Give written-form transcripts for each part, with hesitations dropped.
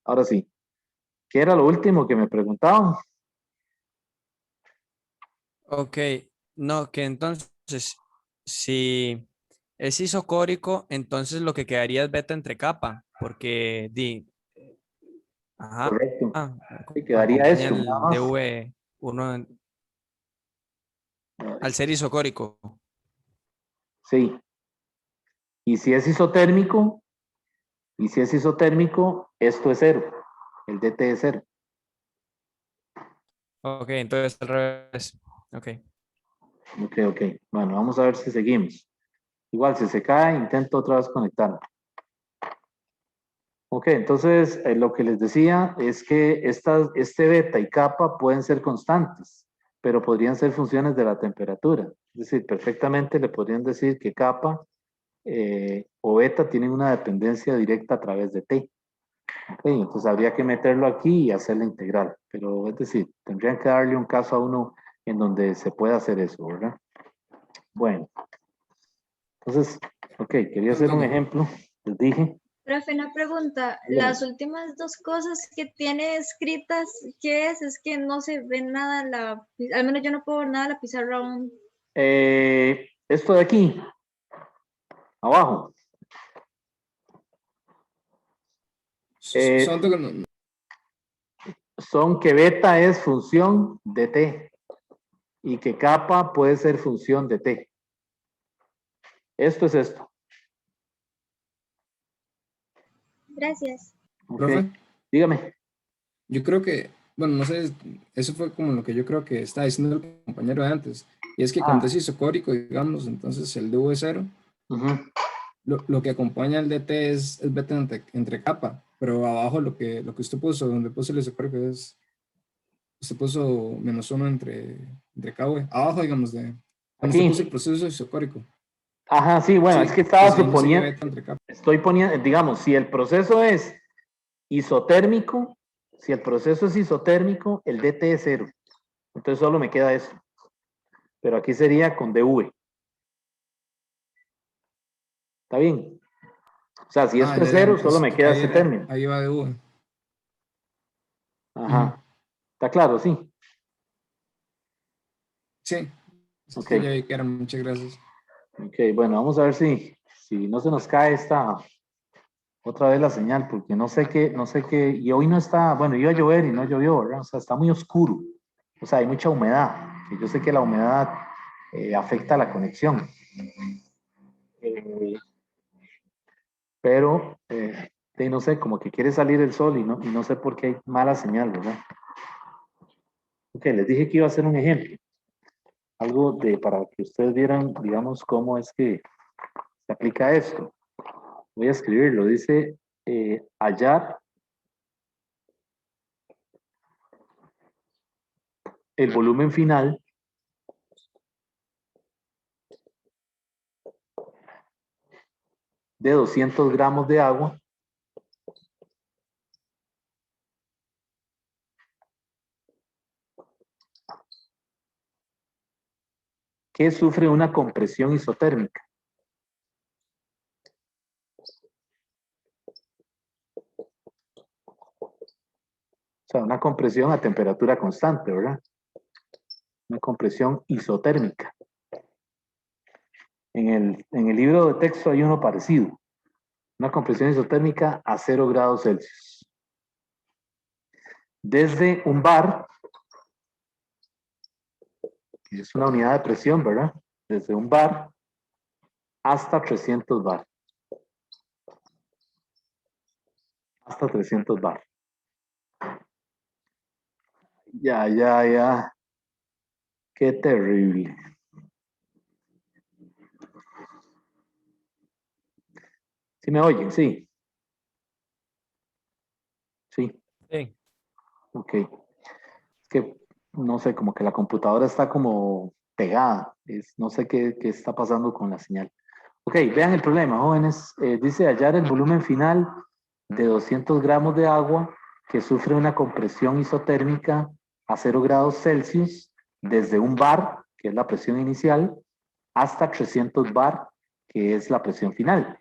Ahora sí. ¿Qué era lo último que me preguntaban? Ok, no, que entonces, si es isocórico, entonces lo que quedaría es beta entre capa, porque ajá, Correcto. Y quedaría acompaña esto, nada el más. DV1 al ser isocórico. Sí. Y si es isotérmico, esto es cero. El DT es cero. Ok, entonces al revés. Ok. Ok. Bueno, vamos a ver si seguimos. Igual, si se cae, intento otra vez conectarme. Ok, entonces lo que les decía es que este beta y kappa pueden ser constantes, pero podrían ser funciones de la temperatura. Es decir, perfectamente le podrían decir que kappa o beta tienen una dependencia directa a través de T. Okay, entonces habría que meterlo aquí y hacer la integral. Pero es decir, tendrían que darle un caso a uno en donde se pueda hacer eso, ¿verdad? Bueno, entonces, ok, quería hacer un Preguntando. ejemplo. Les dije, Profe, una pregunta. dígame. Las últimas dos cosas que tiene escritas, ¿qué es? Es que no se ve nada en la, al menos yo no puedo ver nada en la pizarra aún. Esto de aquí, abajo, eh, Son que no- son que beta es función de T y que kappa puede ser función de T. Esto es esto. Gracias. Ok, Profe, dígame. yo creo que, bueno, no sé, eso fue como lo que yo creo que estaba diciendo el compañero de antes. Y es que cuando es Ah, isocórico, digamos, entonces el DV es cero, ujú. lo que acompaña el DT es beta entre capa, pero abajo lo que usted puso, donde puso el isocórico usted puso -1 entre K, V. Abajo, digamos, cuando usted puso el Aquí. proceso isocórico. Ajá, sí, bueno, es Sí, que estaba pues ahí no sigue suponiendo, beta entre capa. estoy poniendo, digamos, si el proceso es isotérmico, el DT es cero. Entonces solo me queda eso. Pero aquí sería con DV. ¿Está bien? O sea, si Ah, esto es ya, cero, solo entonces me queda este término. ahí va de V. Ujú. Ajá. ¿Está claro? Sí. Sí, Ok. sí, ya vi que era, muchas gracias. Ok, bueno, vamos a ver si no se nos cae esta otra vez la señal, porque no sé qué, y hoy no está, bueno, iba a llover y no llovió, ¿verdad? O sea, está muy oscuro. O sea, hay mucha humedad, que yo sé que la humedad afecta la conexión. Eh, pero, no sé, como que quiere salir el sol y no sé por qué hay mala señal, ¿verdad? Ok, les dije que iba a hacer un ejemplo, algo para que ustedes vieran, digamos, cómo es que se aplica esto. Voy a escribirlo, dice hallar el volumen final de 200 gramos de agua que sufre una compresión isotérmica. O sea, una compresión a temperatura constante, ¿verdad? Una compresión isotérmica. En el libro de texto hay uno parecido. Una compresión isotérmica a 0 grados Celsius. Desde un bar, que es una unidad de presión, ¿verdad? Desde un bar hasta 300 bar. Hasta 300 bar. Ya. Qué terrible. ¿Sí me oyen? Sí. Sí. Sí. Ok. Es que, no sé, como que la computadora está como pegada. No sé qué está pasando con la señal. Ok, vean el problema, jóvenes. Dice hallar el volumen final de 200 gramos de agua que sufre una compresión isotérmica a 0 grados Celsius desde un bar, que es la presión inicial, hasta 300 bar, que es la presión final.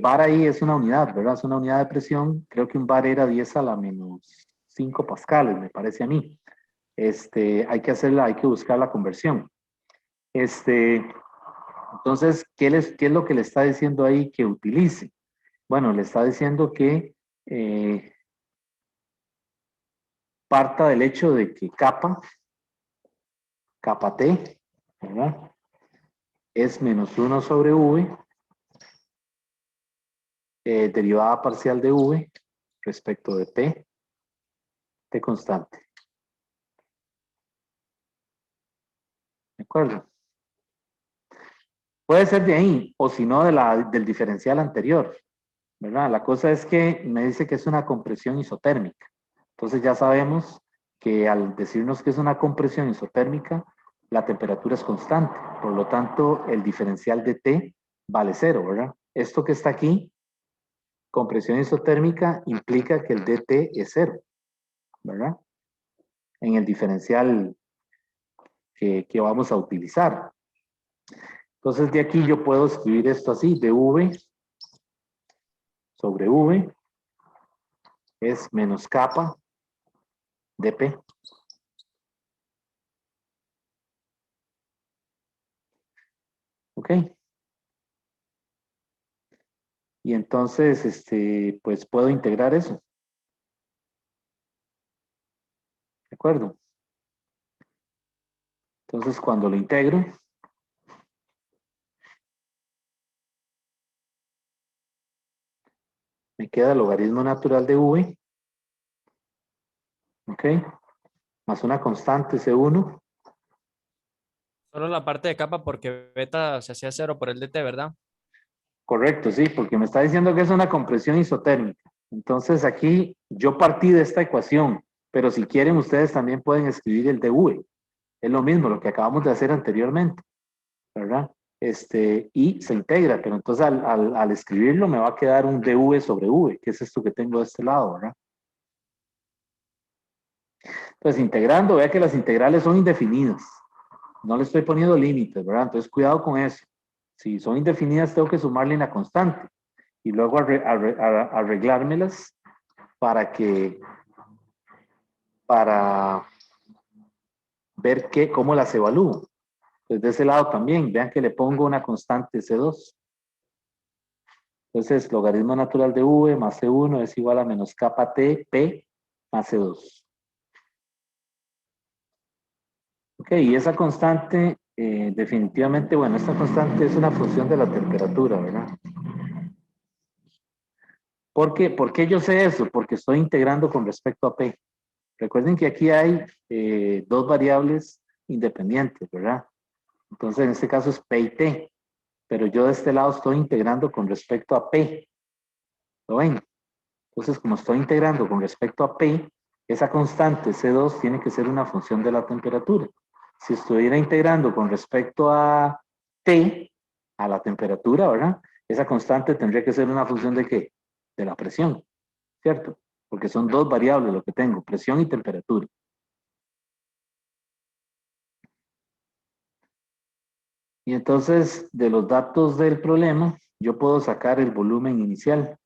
bar ahí es una unidad, ¿verdad? Es una unidad de presión. Creo que un bar era 10 a la menos 5 pascales, me parece a mí. Hay que buscar la conversión. Entonces, ¿qué es lo que le está diciendo ahí que utilice? Bueno, le está diciendo que parta del hecho de que kappa T, ¿verdad? Es menos 1 sobre V, derivada parcial de V respecto de T constante. ¿De acuerdo? Puede ser de ahí, o si no, del diferencial anterior, ¿verdad? La cosa es que me dice que es una compresión isotérmica. Entonces ya sabemos que al decirnos que es una compresión isotérmica, la temperatura es constante. Por lo tanto, el diferencial de T vale 0, ¿verdad? Esto que está aquí, compresión isotérmica, implica que el dt es 0, ¿verdad? En el diferencial que vamos a utilizar. Entonces de aquí yo puedo escribir esto así, dv sobre v es menos kappa dp. ¿Ok? Y entonces, pues puedo integrar eso. ¿De acuerdo? Entonces cuando lo integro, me queda el logaritmo natural de v, ¿ok? Más una constante C1. Solo la parte de kappa porque beta se hacía 0 por el dt, ¿verdad? Correcto, sí, porque me está diciendo que es una compresión isotérmica. Entonces aquí yo partí de esta ecuación, pero si quieren ustedes también pueden escribir el dv. Es lo mismo, lo que acabamos de hacer anteriormente, ¿verdad? Y se integra, pero entonces al escribirlo me va a quedar un dv sobre v, que es esto que tengo de este lado, ¿verdad? Entonces integrando, vea que las integrales son indefinidas. No le estoy poniendo límites, ¿verdad? Entonces cuidado con eso. Si son indefinidas tengo que sumarle una constante y luego arreglármelas para ver cómo las evalúo. Entonces de ese lado también, vean que le pongo una constante C2. Entonces logaritmo natural de V más C1 es igual a menos kappa T P más C2. Ok, y esa constante, definitivamente, bueno, esta constante es una función de la temperatura, ¿verdad? ¿Por qué yo sé eso? Porque estoy integrando con respecto a P. Recuerden que aquí hay dos variables independientes, ¿verdad? Entonces, en este caso es P y T, pero yo de este lado estoy integrando con respecto a P. ¿Lo ven? Entonces, como estoy integrando con respecto a P, esa constante C2 tiene que ser una función de la temperatura. Si estuviera integrando con respecto a T, a la temperatura, ¿verdad? Esa constante tendría que ser una función de ¿qué? De la presión, ¿cierto? Porque son dos variables lo que tengo, presión y temperatura. Y entonces, de los datos del problema, yo puedo sacar el volumen inicial.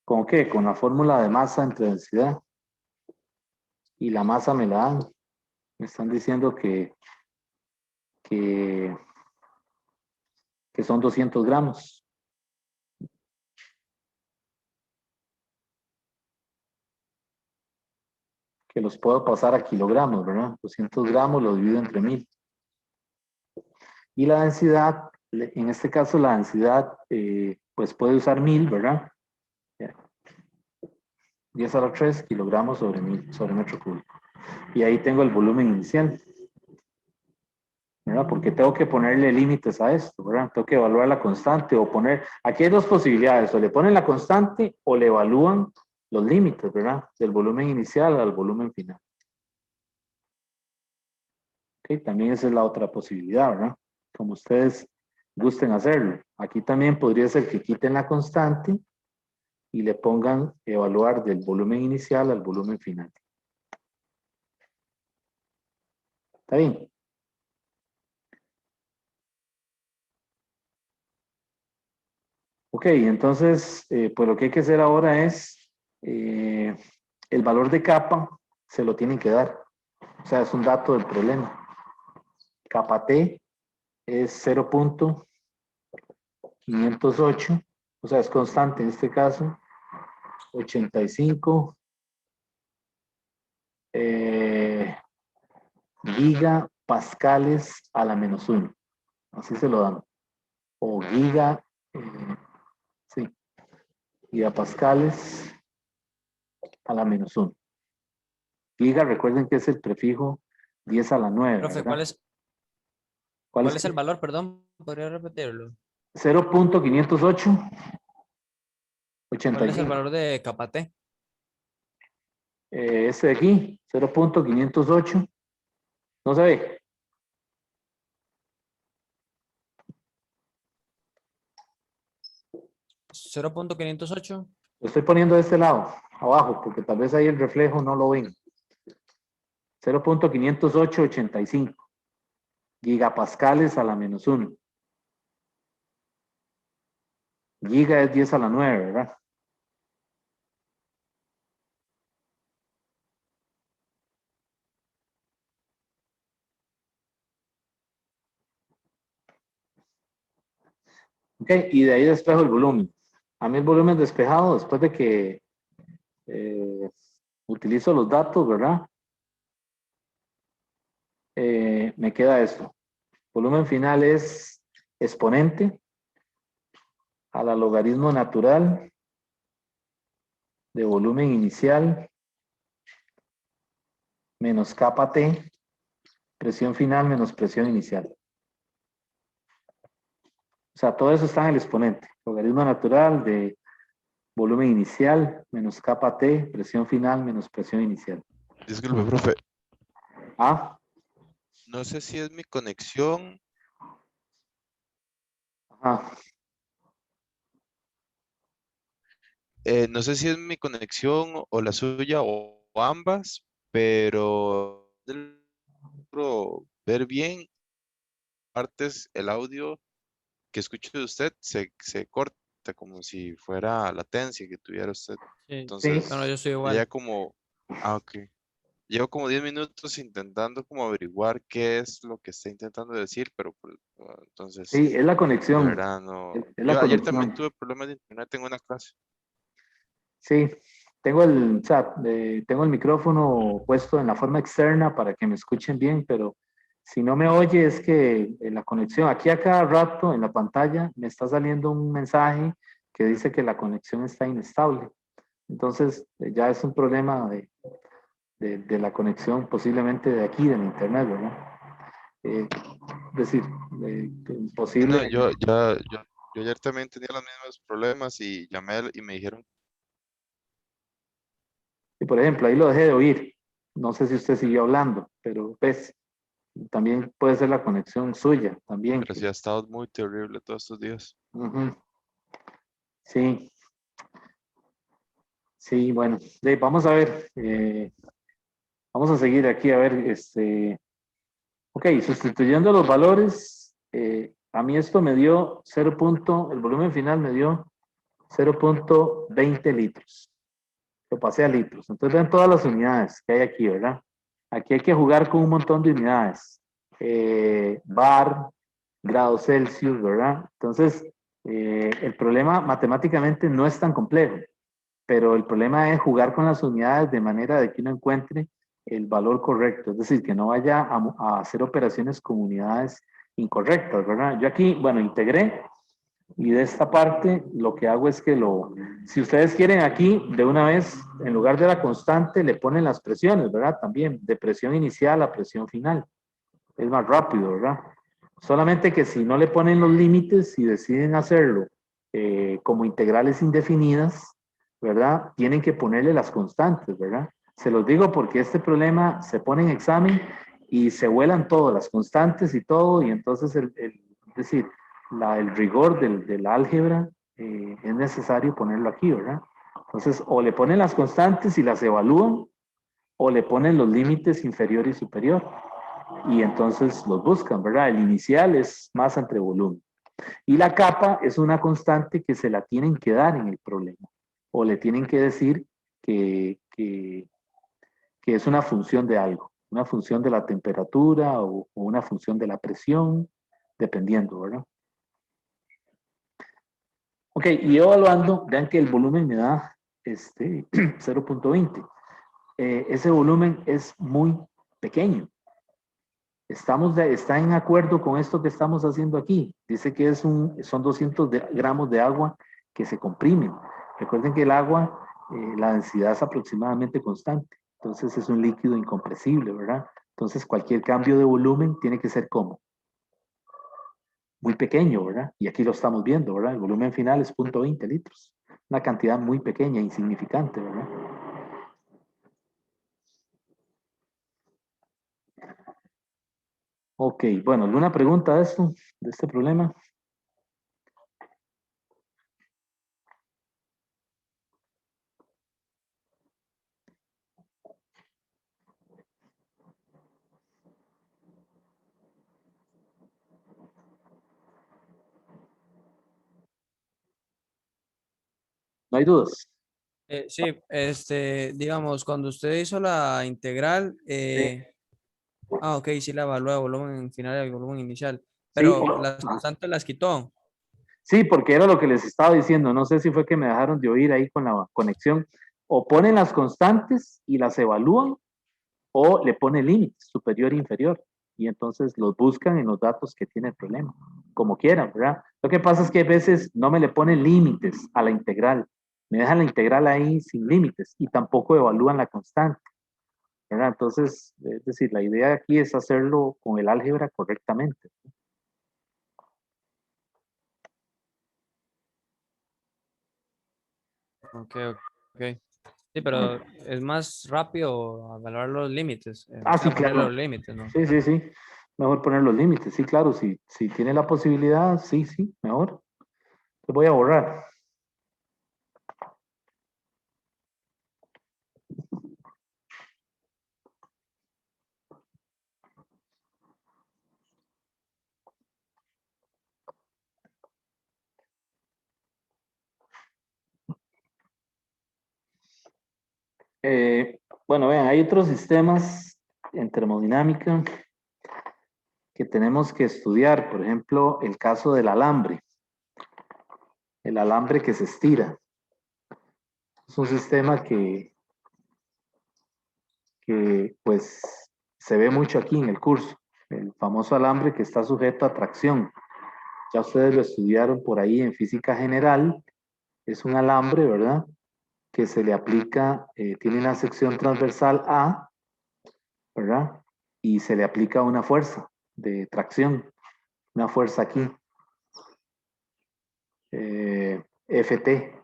¿Con qué? Con la fórmula de masa entre densidad. Y la masa me la dan. Me están diciendo que son 200 gramos. Que los puedo pasar a kilogramos, ¿verdad? 200 gramos lo divido entre 1000. Y la densidad, en este caso la densidad, pues puede usar 1000, ¿verdad? 10 a la 3 kilogramos sobre 1000, sobre metro cúbico. Y ahí tengo el volumen inicial, ¿verdad? Porque tengo que ponerle límites a esto, ¿verdad? Tengo que evaluar la constante o poner, aquí hay dos posibilidades, o le ponen la constante o le evalúan los límites, ¿verdad? Del volumen inicial al volumen final. Ok, también esa es la otra posibilidad, ¿verdad? Como ustedes gusten hacerlo. Aquí también podría ser que quiten la constante y le pongan evaluar del volumen inicial al volumen final. ¿Está bien? Ok, entonces, pues lo que hay que hacer ahora es, el valor de capa se lo tienen que dar. O sea, es un dato del problema. Capa T es 0.508, o sea, es constante en este caso, 85 gigapascales a la menos 1. Así se lo dan. O sí, gigapascales a la menos 1. Giga, recuerden que es el prefijo 10 a la 9, Profe, ¿verdad? ¿cuál es el valor? Perdón, ¿podría repetirlo? 0.508, ¿Cuál es el 85. valor de capa T? Este de aquí, 0.508. No se ve. 0.508. Lo estoy poniendo de este lado, abajo, porque tal vez ahí el reflejo no lo ven. 0.50885 gigapascales a la menos 1. Giga es 10 a la 9, ¿verdad? Ok, y de ahí despejo el volumen. A mí el volumen despejado, después de que utilizo los datos, ¿verdad? Me queda esto. Volumen final es exponente a la logaritmo natural de volumen inicial menos capa T, presión final menos presión inicial. O sea, todo eso está en el exponente. Logaritmo natural de volumen inicial menos capa T, presión final menos presión inicial. Disculpe, profe. Ah, No sé si es mi conexión. ajá. No sé si es mi conexión o la suya o ambas, pero logro ver bien partes el audio que escucho de usted se corta como si fuera latencia que tuviera usted. Sí. Entonces, Bueno, yo soy ya igual. como, ok. Llevo como 10 minutos intentando como averiguar qué es lo que está intentando decir, pero pues, entonces, Sí, es la de conexión. verdad no. Es la Yo ayer también conexión. tuve problemas de internet en una clase. Sí, tengo el chat, tengo el micrófono puesto en la forma externa para que me escuchen bien, pero si no me oye es que la conexión, aquí a cada rato en la pantalla me está saliendo un mensaje que dice que la conexión está inestable. Entonces ya es un problema de la conexión posiblemente de aquí, del internet, ¿verdad? Es decir, Sí, no, posible. yo ayer también tenía los mismos problemas y llamé y me dijeron, Y por ejemplo, ahí lo dejé de oír. No sé si usted siguió hablando, pero pues también puede ser la conexión suya, también. pero sí ha estado muy terrible todos estos días. Ujú. Sí, sí, bueno, vamos a ver, vamos a seguir aquí, a ver, ok, sustituyendo los valores, a mí esto me dio el volumen final me dio 0.20 litros. Lo pasé a litros. Entonces ven todas las unidades que hay aquí, ¿verdad? Aquí hay que jugar con un montón de unidades. Bar, grados Celsius, ¿verdad? Entonces, el problema matemáticamente no es tan complejo, pero el problema es jugar con las unidades de manera de que uno encuentre el valor correcto, es decir, que no vaya a hacer operaciones con unidades incorrectas, ¿verdad? Yo aquí, bueno, integré y de esta parte lo que hago es que si ustedes quieren aquí, de una vez, en lugar de la constante, le ponen las presiones, ¿verdad? También, de presión inicial a presión final. Es más rápido, ¿verdad? Solamente que si no le ponen los límites, si deciden hacerlo como integrales indefinidas, ¿verdad? Tienen que ponerle las constantes, ¿verdad? Se los digo porque este problema se pone en examen y se vuelan todas las constantes y todo, y entonces, es decir, el rigor del álgebra es necesario ponerlo aquí, ¿verdad? Entonces, o le ponen las constantes y las evalúan, o le ponen los límites inferior y superior y entonces los buscan, ¿verdad? El inicial es masa entre volumen. Y la capa es una constante que se la tienen que dar en el problema, o le tienen que decir que es una función de algo, una función de la temperatura o una función de la presión, dependiendo, ¿verdad? Ok, y evaluando, vean que el volumen me da 0.20. Ese volumen es muy pequeño. ¿Está en acuerdo con esto que estamos haciendo aquí? Dice que son 200 gramos de agua que se comprimen. Recuerden que el agua, la densidad es aproximadamente constante. Entonces es un líquido incompresible, ¿verdad? Entonces cualquier cambio de volumen tiene que ser como muy pequeño, ¿verdad? Y aquí lo estamos viendo, ¿verdad? El volumen final es 0.20 litros. Una cantidad muy pequeña, insignificante, ¿verdad? Ok, bueno, ¿alguna pregunta de esto, de este problema? ¿No hay dudas? Sí, digamos, cuando usted hizo la integral, Sí. ok, sí la evaluó de volumen final y volumen inicial, Sí, pero las constantes las quitó. sí, porque era lo que les estaba diciendo. No sé si fue que me dejaron de oír ahí con la conexión. O ponen las constantes y las evalúan, o le ponen límites, superior e inferior. Y entonces los buscan en los datos que tiene el problema, como quieran, ¿verdad? Lo que pasa es que a veces no me le ponen límites a la integral. Me dejan la integral ahí sin límites y tampoco evalúan la constante, ¿verdad? Entonces, es decir, la idea aquí es hacerlo con el álgebra correctamente. Ok, ok. Sí, pero es más rápido evaluar los límites, o Ah, sí, sea, ponerle claro. los límites, ¿no? Sí, sí, sí. Mejor poner los límites. Sí, claro. Si tiene la posibilidad, sí, sí, mejor. Te voy a borrar. Bueno, vean, hay otros sistemas en termodinámica que tenemos que estudiar. Por ejemplo, el caso del alambre. El alambre que se estira. Es un sistema que pues se ve mucho aquí en el curso. El famoso alambre que está sujeto a tracción. Ya ustedes lo estudiaron por ahí en física general. Es un alambre, ¿verdad? Que se le aplica, tiene una sección transversal A, ¿verdad? Y se le aplica una fuerza de tracción, una fuerza aquí, FT,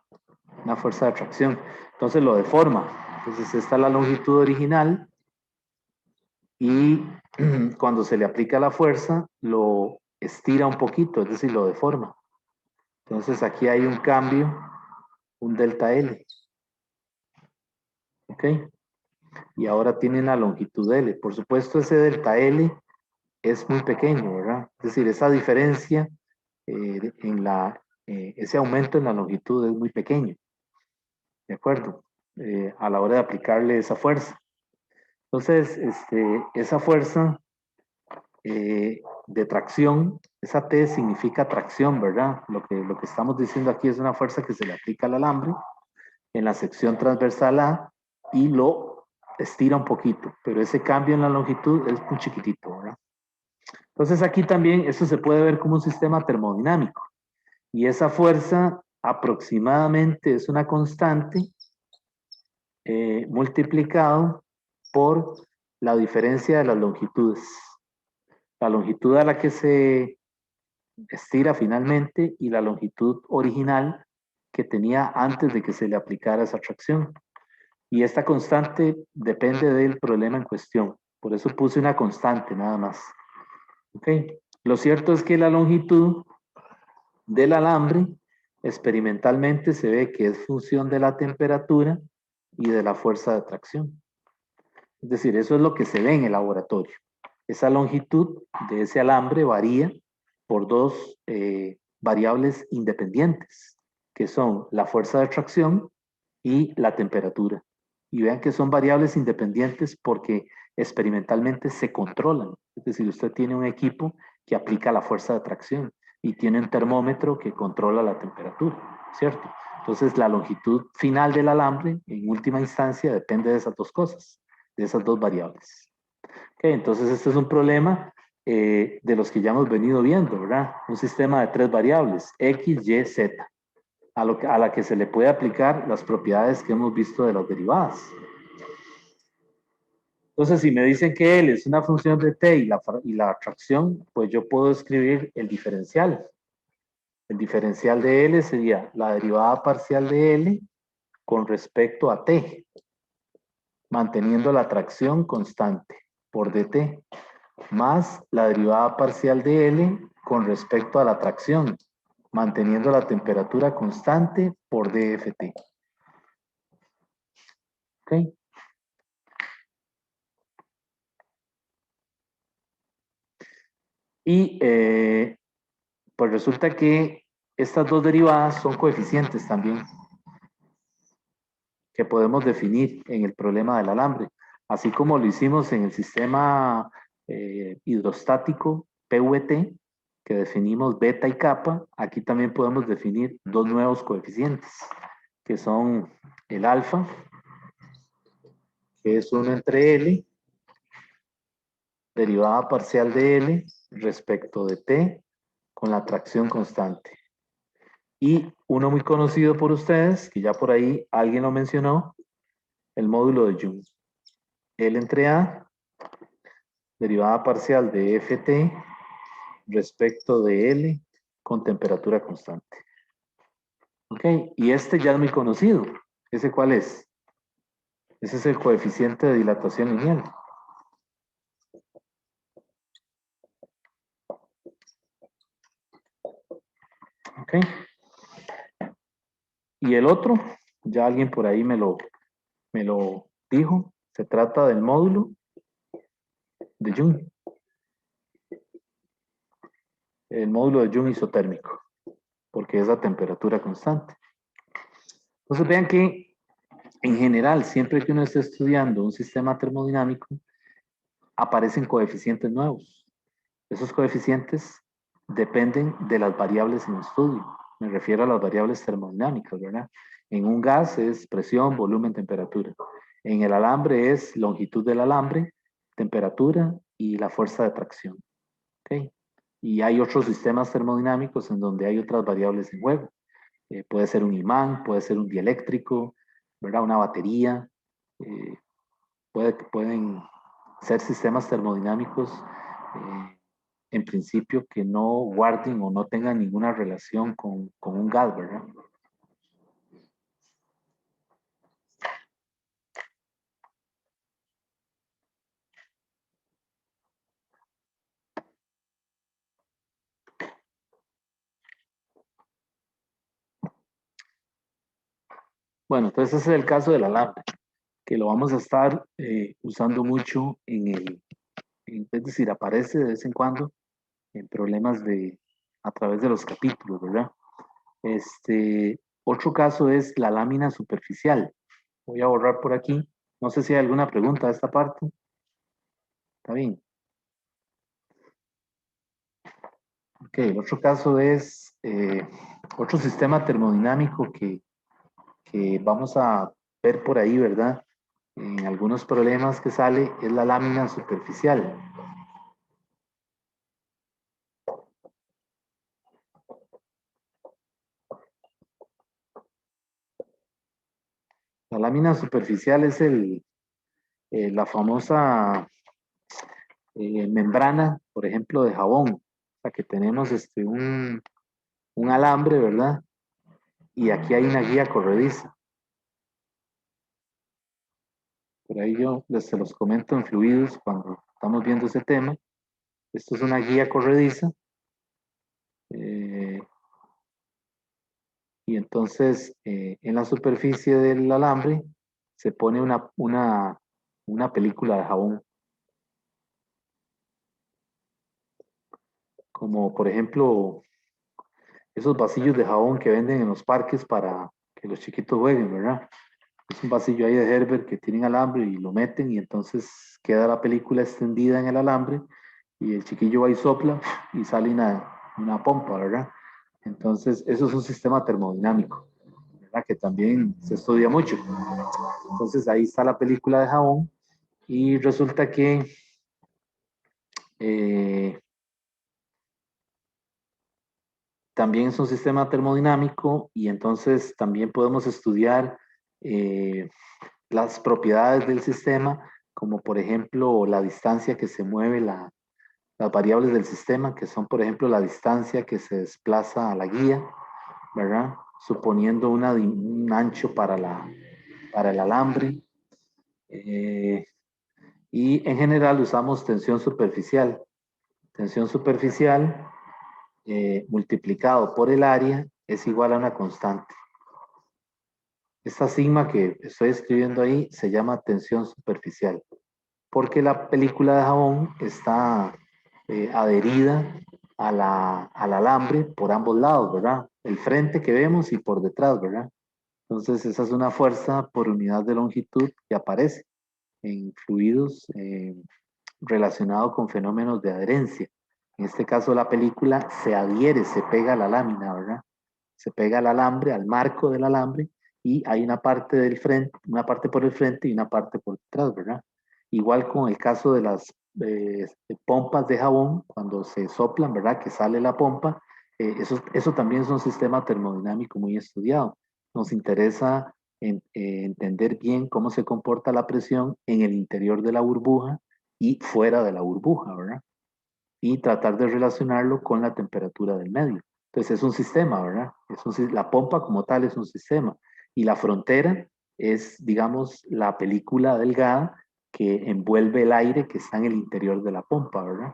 una fuerza de tracción. Entonces lo deforma. Entonces esta es la longitud original y cuando se le aplica la fuerza lo estira un poquito, es decir, lo deforma. Entonces aquí hay un cambio, un delta L. ¿Ok? Y ahora tiene la longitud L. Por supuesto, ese delta L es muy pequeño, ¿verdad? Es decir, esa diferencia ese aumento en la longitud es muy pequeño, ¿de acuerdo? A la hora de aplicarle esa fuerza. Entonces, esa fuerza de tracción, esa T significa tracción, ¿verdad? Lo que estamos diciendo aquí es una fuerza que se le aplica al alambre en la sección transversal A y lo estira un poquito, pero ese cambio en la longitud es muy chiquitito, ¿verdad? Entonces aquí también eso se puede ver como un sistema termodinámico y esa fuerza aproximadamente es una constante multiplicado por la diferencia de las longitudes. La longitud a la que se estira finalmente y la longitud original que tenía antes de que se le aplicara esa tracción. Y esta constante depende del problema en cuestión. Por eso puse una constante nada más. ¿Ok? Lo cierto es que la longitud del alambre experimentalmente se ve que es función de la temperatura y de la fuerza de tracción. Es decir, eso es lo que se ve en el laboratorio. Esa longitud de ese alambre varía por dos variables independientes, que son la fuerza de tracción y la temperatura. Y vean que son variables independientes porque experimentalmente se controlan. Es decir, usted tiene un equipo que aplica la fuerza de tracción y tiene un termómetro que controla la temperatura, ¿cierto? Entonces, la longitud final del alambre, en última instancia, depende de esas dos cosas, de esas dos variables. Okay, entonces, este es un problema de los que ya hemos venido viendo, ¿verdad? Un sistema de tres variables, X, Y, Z, a la que se le puede aplicar las propiedades que hemos visto de las derivadas. Entonces, si me dicen que L es una función de T y la fracción, pues yo puedo escribir el diferencial. El diferencial de L sería la derivada parcial de L con respecto a T, manteniendo la tracción constante por dt, más la derivada parcial de L con respecto a la tracción, manteniendo la temperatura constante por dft. ¿Ok? Y pues resulta que estas dos derivadas son coeficientes también que podemos definir en el problema del alambre, así como lo hicimos en el sistema hidrostático PVT, que definimos beta y kappa. Aquí también podemos definir dos nuevos coeficientes, que son el alfa, que es 1 entre L, derivada parcial de L respecto de T con la tracción constante. Y uno muy conocido por ustedes, que ya por ahí alguien lo mencionó, el módulo de Young. L entre A, derivada parcial de Ft respecto de L con temperatura constante. Ok, y este ya es muy conocido. ¿Ese cuál es? Ese es el coeficiente de dilatación lineal. Ok. Y el otro, ya alguien por ahí me lo dijo, se trata del módulo de Young. El módulo de Young isotérmico, porque es a temperatura constante. Entonces vean que en general, siempre que uno esté estudiando un sistema termodinámico, aparecen coeficientes nuevos. Esos coeficientes dependen de las variables en estudio. Me refiero a las variables termodinámicas, ¿verdad? En un gas es presión, volumen, temperatura. En el alambre es longitud del alambre, temperatura y la fuerza de tracción. ¿Ok? Y hay otros sistemas termodinámicos en donde hay otras variables en juego. Puede ser un imán, puede ser un dieléctrico, ¿verdad? Una batería. Eh, pueden ser sistemas termodinámicos en principio que no guarden o no tengan ninguna relación con un gas, ¿verdad? Bueno, entonces ese es el caso del alambre, que lo vamos a estar usando mucho es decir, aparece de vez en cuando en problemas a través de los capítulos, ¿verdad? Otro caso es la lámina superficial. Voy a borrar por aquí. No sé si hay alguna pregunta de esta parte. ¿Está bien? Ok, el otro caso es otro sistema termodinámico que vamos a ver por ahí, ¿verdad? En algunos problemas que sale es la lámina superficial. La lámina superficial es la famosa membrana, por ejemplo, de jabón. O sea, que tenemos un alambre, ¿verdad? Y aquí hay una guía corrediza. Por ahí yo se los comento en fluidos cuando estamos viendo ese tema. Esto es una guía corrediza. Y entonces en la superficie del alambre se pone una película de jabón. Como por ejemplo esos vasillos de jabón que venden en los parques para que los chiquitos jueguen, ¿verdad? Es un vasillo ahí de Herbert que tienen alambre y lo meten y entonces queda la película extendida en el alambre y el chiquillo va y sopla y sale una pompa, ¿verdad? Entonces, eso es un sistema termodinámico, ¿verdad? Que también se estudia mucho. Entonces, ahí está la película de jabón y resulta que también es un sistema termodinámico y entonces también podemos estudiar las propiedades del sistema, como por ejemplo la distancia que se mueve, las variables del sistema, que son por ejemplo la distancia que se desplaza a la guía, ¿verdad? Suponiendo un ancho para el alambre. Y en general usamos tensión superficial. Tensión superficial multiplicado por el área es igual a una constante. Esta sigma que estoy escribiendo ahí se llama tensión superficial, porque la película de jabón está adherida al alambre por ambos lados, ¿verdad? El frente que vemos y por detrás, ¿verdad? Entonces esa es una fuerza por unidad de longitud que aparece en fluidos relacionados con fenómenos de adherencia. En este caso la película se adhiere, se pega a la lámina, ¿verdad? Se pega al alambre, al marco del alambre, y hay una parte del frente, una parte por el frente y una parte por detrás, ¿verdad? Igual con el caso de las pompas de jabón, cuando se soplan, ¿verdad? Que sale la pompa, eso también es un sistema termodinámico muy estudiado. Nos interesa entender bien cómo se comporta la presión en el interior de la burbuja y fuera de la burbuja, ¿verdad? Y tratar de relacionarlo con la temperatura del medio. Entonces es un sistema, ¿verdad? La pompa como tal es un sistema. Y la frontera es, digamos, la película delgada que envuelve el aire que está en el interior de la pompa, ¿verdad?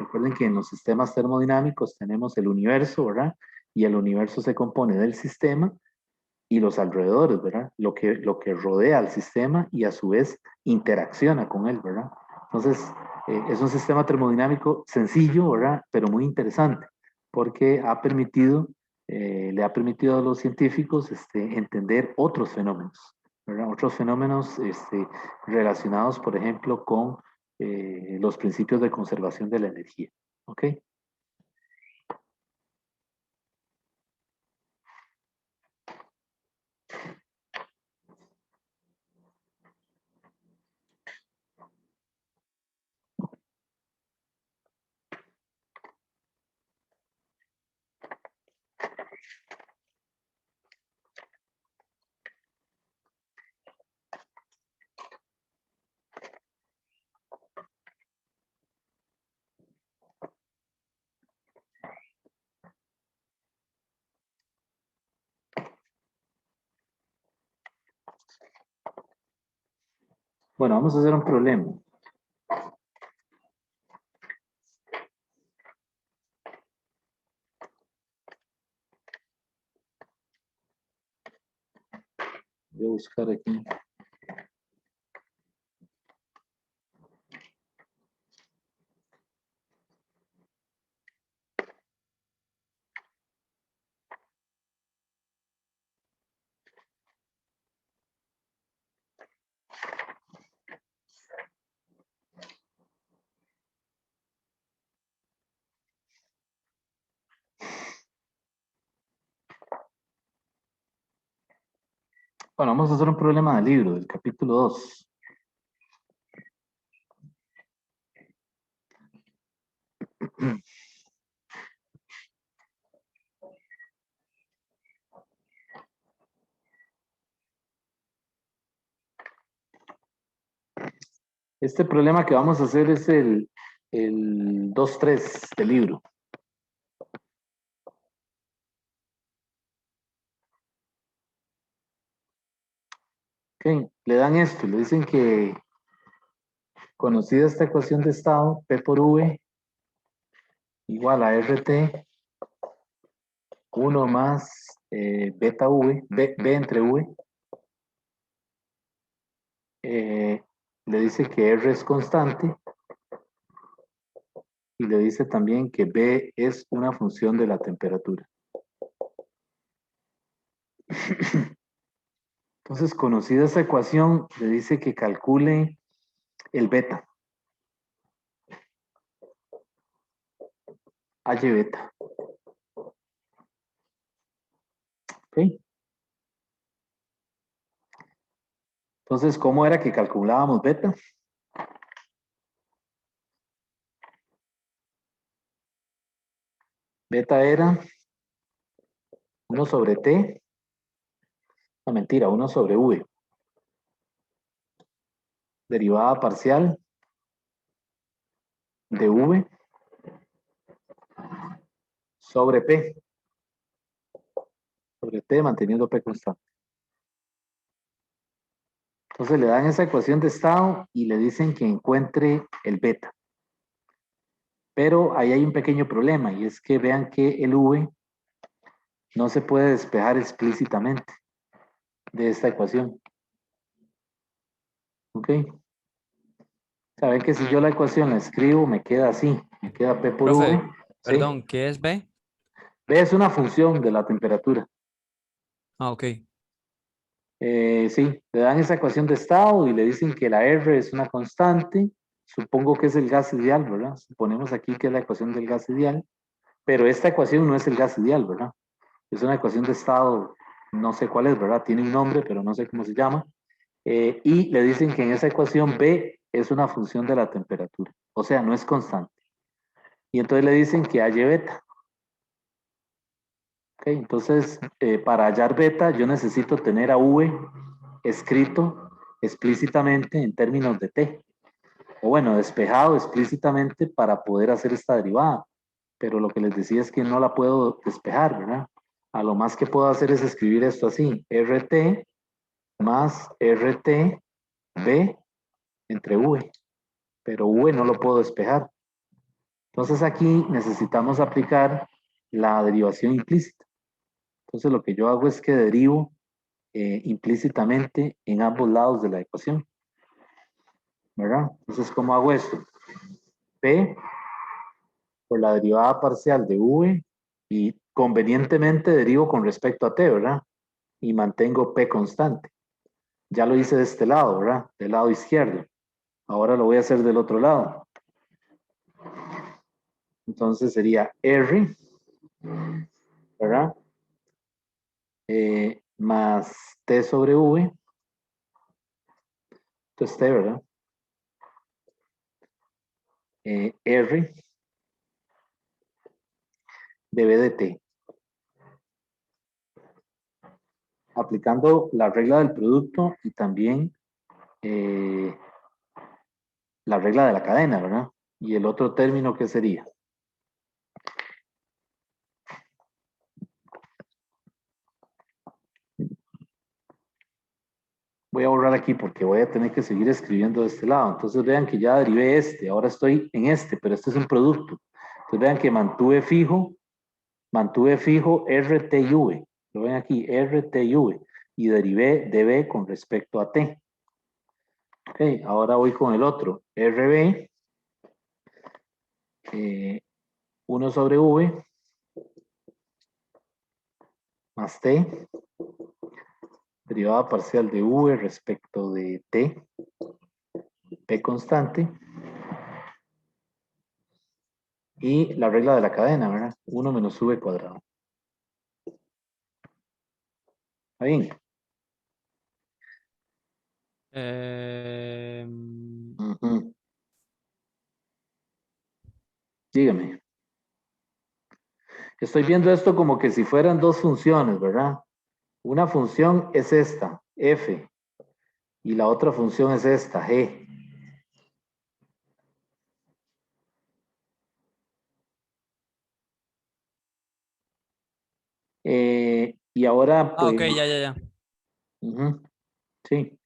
Recuerden que en los sistemas termodinámicos tenemos el universo, ¿verdad? Y el universo se compone del sistema y los alrededores, ¿verdad? Lo que rodea al sistema y a su vez interacciona con él, ¿verdad? Entonces, es un sistema termodinámico sencillo, ¿verdad? Pero muy interesante, porque le ha permitido a los científicos entender otros fenómenos, ¿verdad? Otros fenómenos relacionados, por ejemplo, con los principios de conservación de la energía, ¿ok? Bueno, vamos a hacer un problema. Voy a buscar aquí. Bueno, vamos a hacer un problema del libro, del capítulo 2. Este problema que vamos a hacer es el 2.3 del libro. Ok, le dan esto, le dicen que conocida esta ecuación de estado, P por V igual a RT, 1 más beta V, B entre V. Le dice que R es constante y le dice también que B es una función de la temperatura. Entonces, conocida esta ecuación, le dice que calcule el beta. H beta. ¿Ok? Entonces, ¿cómo era que calculábamos beta? Beta era 1 sobre t, no mentira, 1 sobre v, derivada parcial de v sobre p, sobre t manteniendo p constante. Entonces le dan esa ecuación de estado y le dicen que encuentre el beta. Pero ahí hay un pequeño problema y es que vean que el v no se puede despejar explícitamente de esta ecuación. ¿Ok? Saben que si yo la ecuación la escribo, me queda así. Me queda P por Profe, V. ¿Sí? perdón, ¿qué es B? B es una función de la temperatura. Ah, ok. Sí, le dan esa ecuación de estado y le dicen que la R es una constante. Supongo que es el gas ideal, ¿verdad? Suponemos aquí que es la ecuación del gas ideal. Pero esta ecuación no es el gas ideal, ¿verdad? Es una ecuación de estado, no sé cuál es, ¿verdad? Tiene un nombre, pero no sé cómo se llama. Y le dicen que en esa ecuación B es una función de la temperatura, o sea, no es constante. Y entonces le dicen que H beta. Okay, entonces, para hallar beta, yo necesito tener a V escrito explícitamente en términos de T. O bueno, despejado explícitamente para poder hacer esta derivada. Pero lo que les decía es que no la puedo despejar, ¿verdad? A lo más que puedo hacer es escribir esto así, RT más RT B entre V, pero V no lo puedo despejar. Entonces aquí necesitamos aplicar la derivación implícita. Entonces lo que yo hago es que derivo implícitamente en ambos lados de la ecuación, ¿verdad? Entonces, ¿cómo hago esto? P por la derivada parcial de V y convenientemente derivo con respecto a T, ¿verdad? Y mantengo P constante. Ya lo hice de este lado, ¿verdad? Del lado izquierdo. Ahora lo voy a hacer del otro lado. Entonces sería R, ¿verdad? Más T sobre V. Esto es T, ¿verdad? R de B de T. Aplicando la regla del producto y también la regla de la cadena, ¿verdad? Y el otro término, ¿qué sería? Voy a borrar aquí porque voy a tener que seguir escribiendo de este lado. Entonces vean que ya derivé este, ahora estoy en este, pero este es un producto. Entonces vean que mantuve fijo RT y V. Lo ven aquí, RT y V. Y derivé de B con respecto a T. Ok, ahora voy con el otro. RB, 1 sobre V, más T, derivada parcial de V respecto de T, P constante, y la regla de la cadena, ¿verdad? 1 menos V cuadrado. ¿Está bien? Ujú. Dígame. Estoy viendo esto como que si fueran dos funciones, ¿verdad? Una función es esta, F, y la otra función es esta, G. Y ahora, Ah, pues, ok, ya. ujú, sí,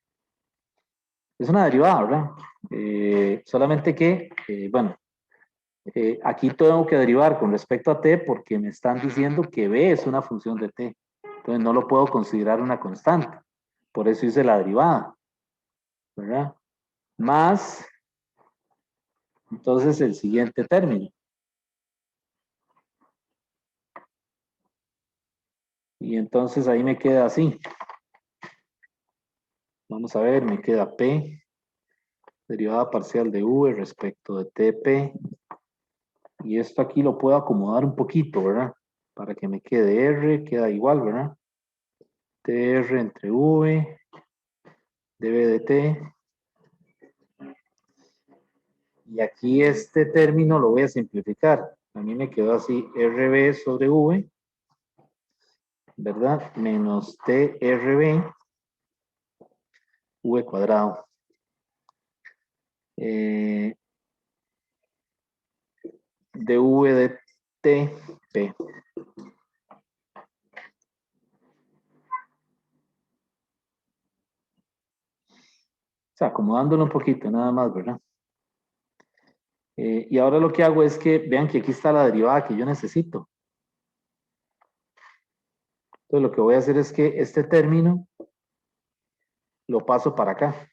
es una derivada, ¿verdad? Solamente que, bueno, aquí tengo que derivar con respecto a t porque me están diciendo que b es una función de t. Entonces no lo puedo considerar una constante. Por eso hice la derivada, ¿verdad? Más, entonces, el siguiente término. Y entonces ahí me queda así. Vamos a ver, me queda P, derivada parcial de V respecto de TP. Y esto aquí lo puedo acomodar un poquito, ¿verdad? Para que me quede R, queda igual, ¿verdad? TR entre V, dB de T. Y aquí este término lo voy a simplificar. A mí me quedó así, RB sobre V, ¿verdad? Menos TRB, V cuadrado. dV de TP. O sea, acomodándolo un poquito, nada más, ¿verdad? Y ahora lo que hago es que vean que aquí está la derivada que yo necesito. Entonces lo que voy a hacer es que este término lo paso para acá.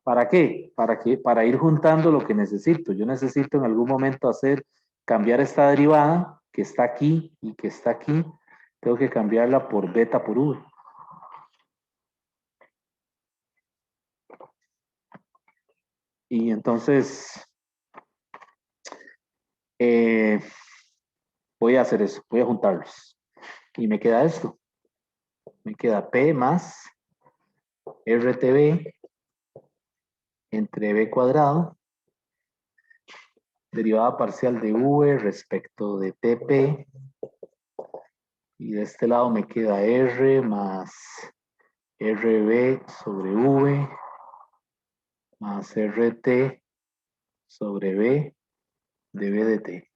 ¿Para qué? Para ir juntando lo que necesito. Yo necesito en algún momento cambiar esta derivada que está aquí y que está aquí. Tengo que cambiarla por beta por V. Y entonces voy a hacer eso, voy a juntarlos. Y me queda esto. Me queda P más RTB entre B cuadrado, derivada parcial de V respecto de TP. Y de este lado me queda R más RB sobre V más RT sobre B de B de T.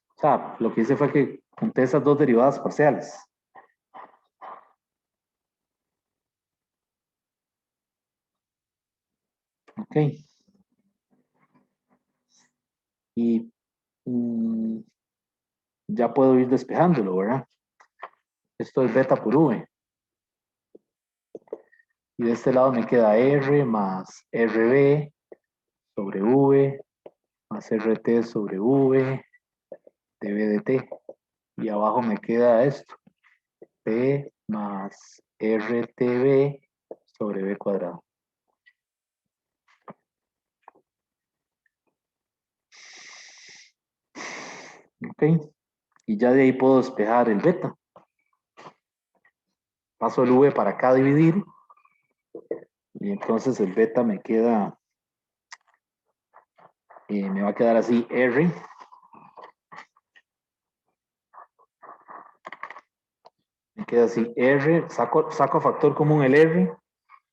O sea, lo que hice fue que junté esas dos derivadas parciales. Ok. Y ya puedo ir despejándolo, ¿verdad? Esto es beta por V. Y de este lado me queda R más RB sobre V más RT sobre V de B de T. Y abajo me queda esto. P más RTB sobre B cuadrado. Ok. Y ya de ahí puedo despejar el beta. Paso el V para acá a dividir. Y entonces el beta me queda, me va a quedar así R. Me queda así R, saco factor común el R.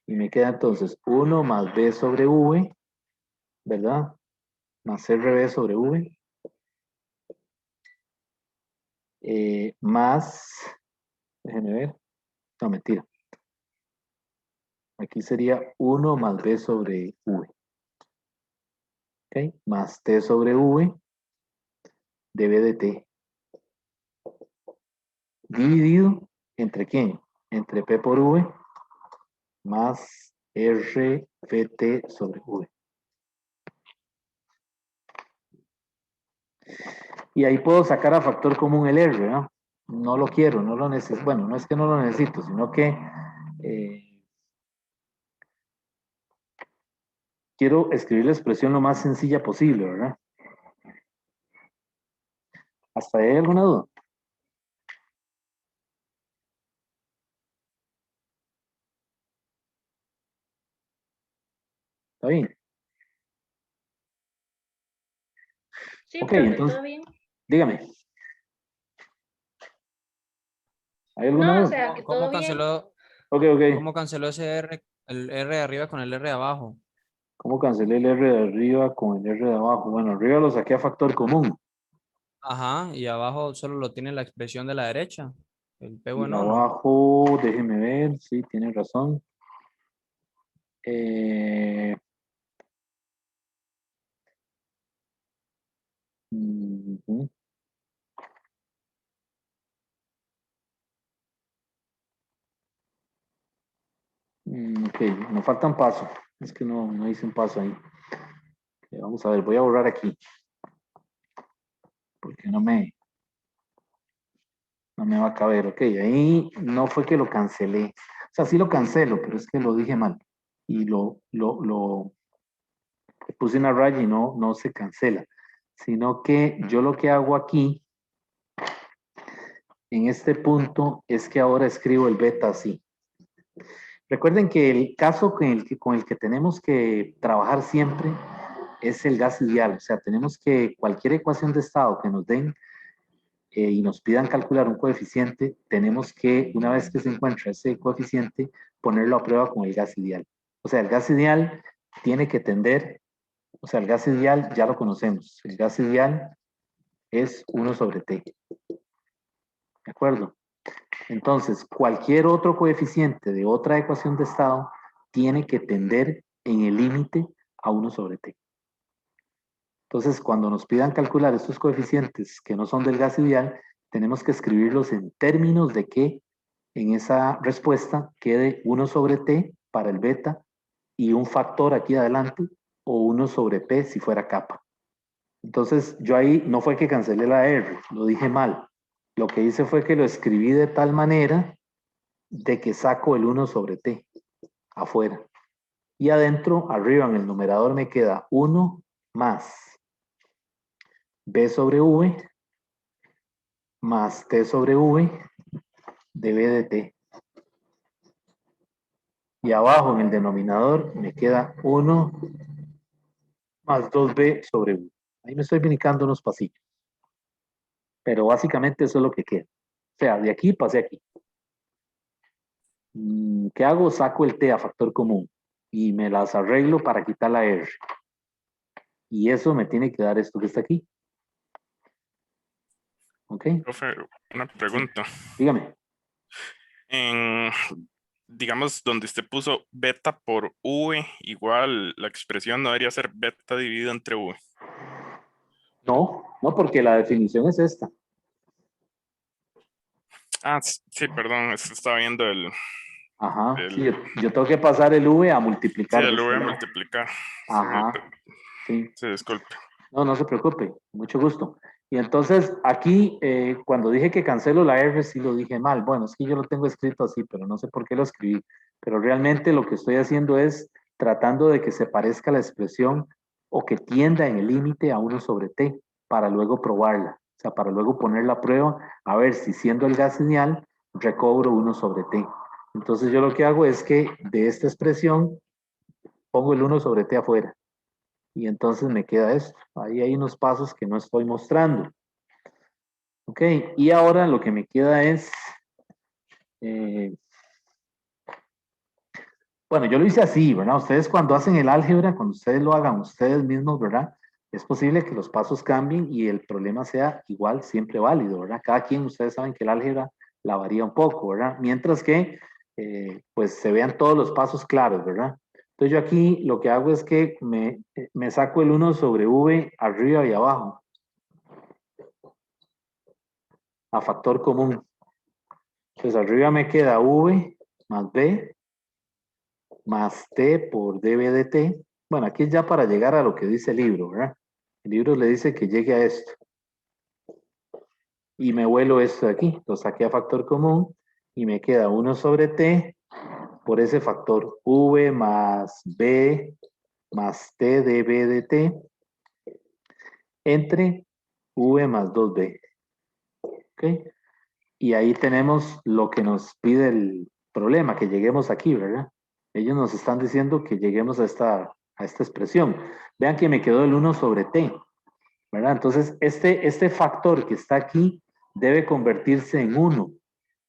Y me queda entonces 1 más B sobre V, ¿verdad? Más RB sobre V. Más, déjenme ver. No, mentira. Aquí sería 1 más B sobre V. ¿Ok? Más T sobre V de B de T. Dividido entre quién? Entre P por V más RBT sobre V. Y ahí puedo sacar a factor común el R, ¿no? No lo quiero, no lo necesito. Bueno, no es que no lo necesito, sino que quiero escribir la expresión lo más sencilla posible, ¿verdad? ¿Hasta ahí hay alguna duda? ¿Está bien? Sí, Ok, profe, entonces, todo bien. dígame. ¿Hay alguna No, o duda? sea, que todo ¿Cómo bien. canceló, Ok, ok. cómo canceló ese R, el R de arriba con el R de abajo? ¿Cómo cancelé el R de arriba con el R de abajo? Bueno, arriba lo saqué a factor común. Ajá, y abajo solo lo tiene la expresión de la derecha, el P Y en 1. abajo, déjeme ver, sí, tiene razón. Eh, ujú. Ok, me falta un paso. Es que no hice un paso ahí. Vamos a ver, voy a borrar aquí. porque no me va a caber. Ok, ahí no fue que lo cancelé. O sea, sí lo cancelo, pero es que lo dije mal. Y lo puse una raya y no se cancela. Sino que yo lo que hago aquí, en este punto, es que ahora escribo el beta así. Recuerden que el caso con el que tenemos que trabajar siempre es el gas ideal. O sea, tenemos que cualquier ecuación de estado que nos den y nos pidan calcular un coeficiente, tenemos que, una vez que se encuentra ese coeficiente, ponerlo a prueba con el gas ideal. O sea, el gas ideal tiene que tender, o sea, el gas ideal ya lo conocemos. El gas ideal es 1 sobre T. ¿De acuerdo? Entonces, cualquier otro coeficiente de otra ecuación de estado tiene que tender en el límite a 1 sobre T. Entonces, cuando nos pidan calcular estos coeficientes que no son del gas ideal, tenemos que escribirlos en términos de que en esa respuesta quede 1 sobre T para el beta y un factor aquí adelante o 1 sobre P si fuera kappa. Entonces, yo ahí no fue que cancelé la R, lo dije mal. Lo que hice fue que lo escribí de tal manera de que saco el 1 sobre T afuera. Y adentro, arriba en el numerador me queda 1 más B sobre V más T sobre V de B de T. Y abajo en el denominador me queda 1 más 2B sobre V. Ahí me estoy brincando unos pasillos. Pero básicamente eso es lo que queda. O sea, de aquí pasé aquí. ¿Qué hago? Saco el T a factor común y me las arreglo para quitar la R. Y eso me tiene que dar esto que está aquí. ¿Ok? Profe, una pregunta. Dígame. Digamos, donde usted puso beta por V, igual la expresión no debería ser beta dividido entre V. No, porque la definición es esta. Ah, sí, perdón, estaba viendo el... Ajá, el sí, yo tengo que pasar el V a multiplicar. sí, el de este V lado. multiplicar. Ajá, sí. Sí, disculpe. No se preocupe, mucho gusto. Y entonces aquí, cuando dije que cancelo la R, sí lo dije mal. Bueno, es que yo lo tengo escrito así, pero no sé por qué lo escribí. Pero realmente lo que estoy haciendo es tratando de que se parezca la expresión o que tienda en el límite a 1 sobre T, para luego probarla. O sea, para luego poner la prueba, a ver si siendo el gas lineal, recobro 1 sobre T. Entonces yo lo que hago es que de esta expresión pongo el 1 sobre T afuera. Y entonces me queda esto. Ahí hay unos pasos que no estoy mostrando. Ok, y ahora lo que me queda es... bueno, yo lo hice así, ¿verdad? Ustedes cuando hacen el álgebra, cuando ustedes lo hagan ustedes mismos, ¿verdad? Es posible que los pasos cambien y el problema sea igual, siempre válido, ¿verdad? Cada quien, ustedes saben que el álgebra la varía un poco, ¿verdad? Mientras que, pues, se vean todos los pasos claros, ¿verdad? Entonces yo aquí lo que hago es que me saco el 1 sobre V arriba y abajo. A factor común. Entonces arriba me queda V más B más T por dB de T. Bueno, aquí es ya para llegar a lo que dice el libro, ¿verdad? El libro le dice que llegue a esto. Y me vuelo esto de aquí. Lo saqué a factor común y me queda 1 sobre T por ese factor V más B más T dB de T entre V más 2B. ¿Ok? Y ahí tenemos lo que nos pide el problema, que lleguemos aquí, ¿verdad? Ellos nos están diciendo que lleguemos a esta expresión. Vean que me quedó el 1 sobre T, ¿verdad? Entonces, este factor que está aquí debe convertirse en 1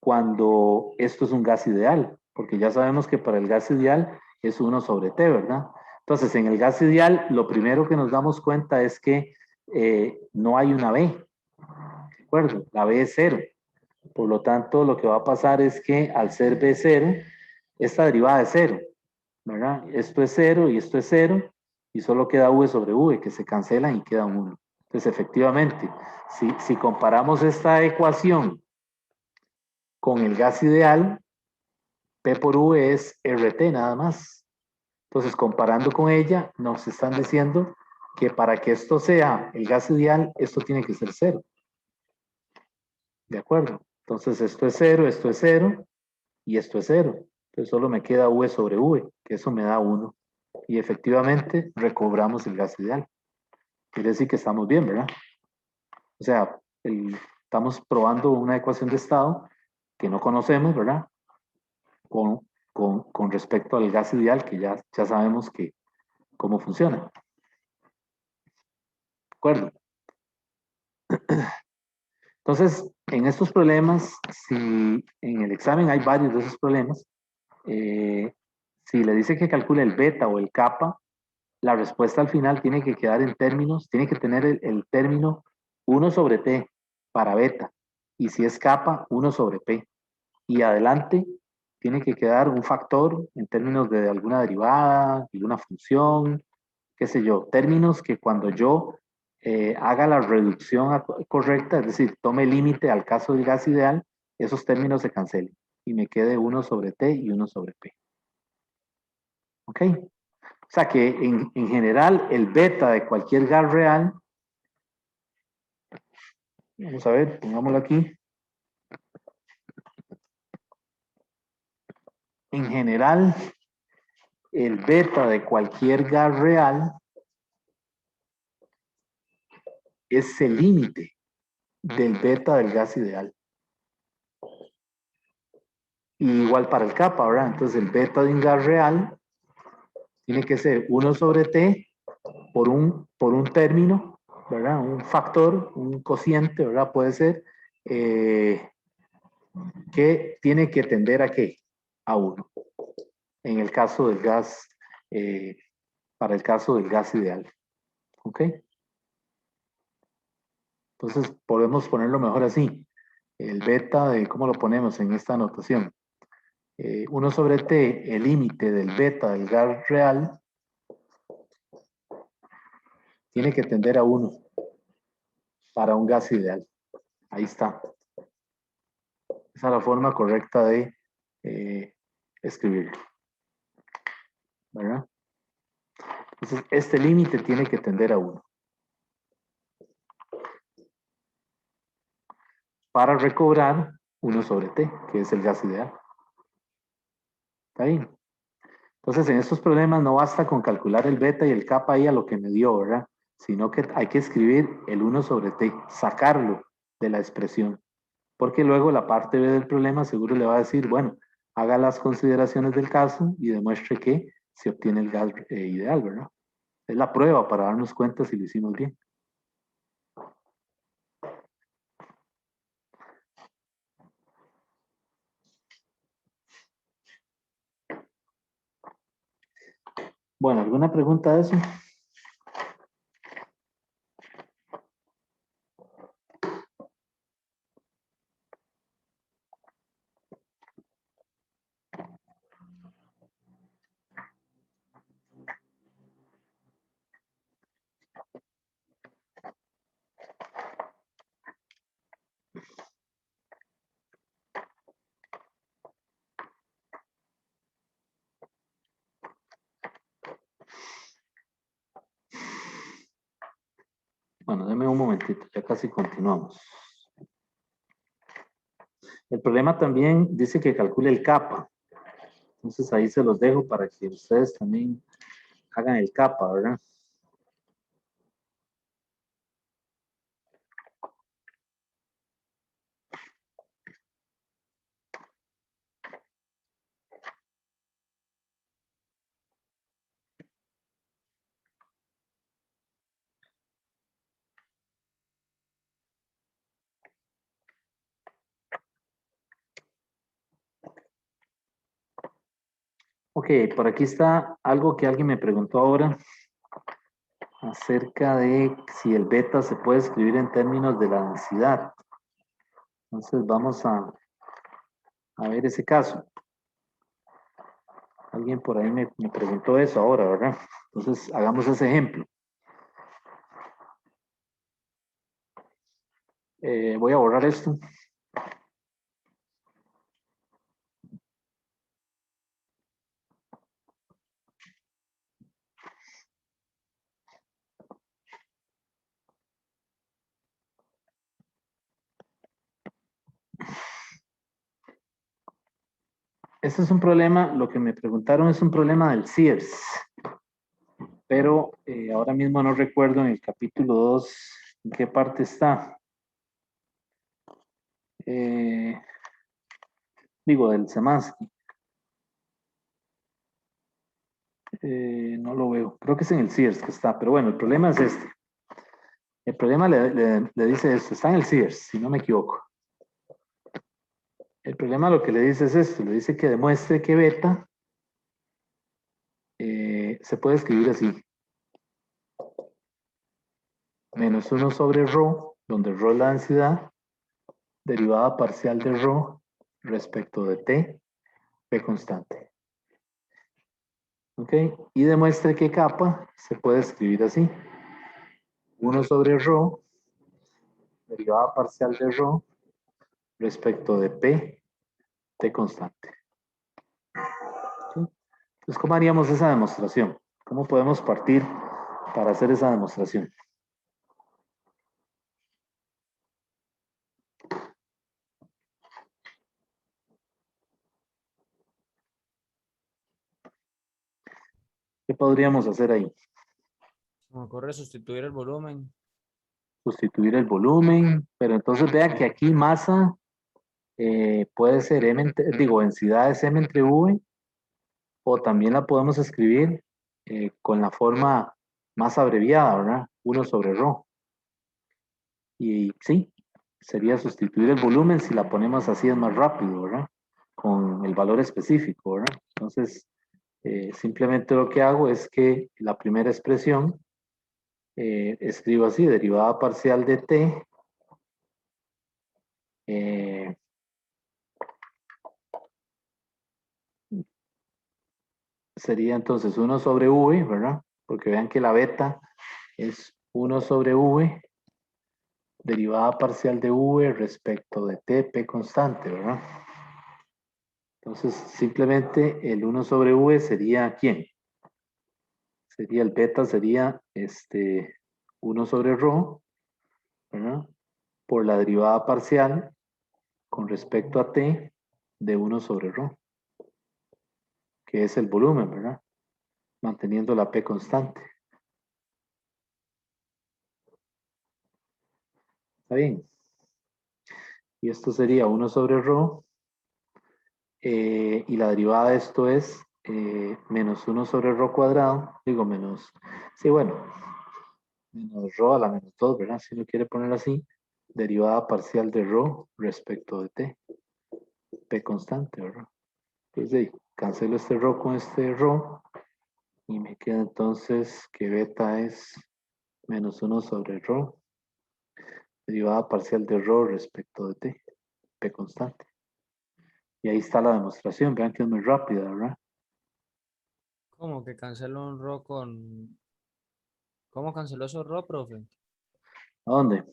cuando esto es un gas ideal, porque ya sabemos que para el gas ideal es 1 sobre T, ¿verdad? Entonces, en el gas ideal, lo primero que nos damos cuenta es que no hay una B, ¿de acuerdo? La B es 0. Por lo tanto, lo que va a pasar es que al ser B 0, esta derivada es 0, ¿verdad? Esto es 0 y esto es 0, y solo queda V sobre V, que se cancelan y queda 1. Entonces, efectivamente, si comparamos esta ecuación con el gas ideal, P por V es RT nada más. Entonces, comparando con ella, nos están diciendo que para que esto sea el gas ideal, esto tiene que ser 0. ¿De acuerdo? Entonces esto es 0 y esto es 0. Entonces solo me queda V sobre V, que eso me da 1. Y efectivamente recobramos el gas ideal. Quiere decir que estamos bien, ¿verdad? O sea, estamos probando una ecuación de estado que no conocemos, ¿verdad? Con respecto al gas ideal, que ya sabemos cómo funciona. ¿De acuerdo? Entonces, en estos problemas, si en el examen hay varios de esos problemas, si le dice que calcule el beta o el kappa, la respuesta al final tiene que quedar en términos, tiene que tener el término 1 sobre t para beta, y si es kappa, 1 sobre p. Y adelante tiene que quedar un factor en términos de alguna derivada, de una función, qué sé yo, términos que cuando yo haga la reducción correcta, es decir, tome límite al caso del gas ideal, esos términos se cancelen y me quede 1 sobre t y 1 sobre p. ¿Ok? O sea que en general el beta de cualquier gas real, vamos a ver, pongámoslo aquí. En general, el beta de cualquier gas real es el límite del beta del gas ideal. Y igual para el kappa, ¿verdad? Entonces el beta de un gas real tiene que ser 1 sobre t por un término, ¿verdad? Un factor, un cociente, ¿verdad? Puede ser que tiene que tender a ¿qué? A 1. En el caso del gas, para el caso del gas ideal. ¿Ok? Entonces podemos ponerlo mejor así. El beta de, ¿cómo lo ponemos en esta anotación? 1 sobre t, el límite del beta del gas real, tiene que tender a 1 para un gas ideal. Ahí está. Esa es la forma correcta de escribirlo. ¿Verdad? Entonces, este límite tiene que tender a 1. Para recobrar 1 sobre t, que es el gas ideal. ¿Está bien? Entonces, en estos problemas no basta con calcular el beta y el kappa ahí a lo que me dio, ¿verdad? Sino que hay que escribir el 1 sobre t, sacarlo de la expresión. Porque luego la parte B del problema seguro le va a decir, bueno, haga las consideraciones del caso y demuestre que se obtiene el gas ideal, ¿verdad? Es la prueba para darnos cuenta si lo hicimos bien. Bueno, ¿alguna pregunta de eso? Bueno, deme un momentito, ya casi continuamos. El problema también dice que calcule el kappa. Entonces ahí se los dejo para que ustedes también hagan el kappa, ¿verdad? Ok, por aquí está algo que alguien me preguntó ahora acerca de si el beta se puede escribir en términos de la densidad. Entonces vamos a ver ese caso. Alguien por ahí me preguntó eso ahora, ¿verdad? Entonces hagamos ese ejemplo. Voy a borrar esto. Este es un problema, lo que me preguntaron es un problema del Sears, pero ahora mismo no recuerdo en el capítulo 2 en qué parte está. Digo, del Semansky. No lo veo. Creo que es en el Sears que está, pero bueno, el problema es este. El problema le dice esto, está en el Sears, si no me equivoco. El problema lo que le dice es esto, le dice que demuestre que beta se puede escribir así. Menos 1 sobre rho, donde rho es la densidad, derivada parcial de rho respecto de t, p constante. ¿Ok? Y demuestre que kappa se puede escribir así. 1 sobre rho, derivada parcial de rho respecto de p, t constante. ¿Sí? Entonces, ¿cómo haríamos esa demostración? ¿Cómo podemos partir para hacer esa demostración? ¿Qué podríamos hacer ahí? Se me ocurre sustituir el volumen. Sustituir el volumen, pero entonces vea que aquí masa puede ser M, densidad es M entre V, o también la podemos escribir con la forma más abreviada, ¿verdad? 1 sobre rho. Y sí, sería sustituir el volumen, si la ponemos así es más rápido, ¿verdad? Con el valor específico, ¿verdad? Entonces, simplemente lo que hago es que la primera expresión escribo así, derivada parcial de t, sería entonces 1 sobre v, ¿verdad? Porque vean que la beta es 1 sobre v, derivada parcial de v respecto de t, p constante, ¿verdad? Entonces, simplemente el 1 sobre v sería ¿quién? Sería el beta, sería 1 sobre rho, ¿verdad? Por la derivada parcial con respecto a t de 1 sobre rho, que es el volumen, ¿verdad? Manteniendo la p constante. ¿Está bien? Y esto sería 1 sobre rho, y la derivada de esto es menos 1 sobre rho cuadrado, digo menos, sí, bueno, menos rho a la menos 2, ¿verdad? Si uno quiere poner así, derivada parcial de rho respecto de t, p constante, ¿verdad? Entonces, cancelo este rho con este rho, y me queda entonces que beta es menos 1 sobre rho, derivada parcial de rho respecto de t, p constante. Y ahí está la demostración, vean que es muy rápida, ¿verdad? ¿Cómo que cancelo un RO con... ¿Cómo canceló esos RO, profe? ¿A dónde?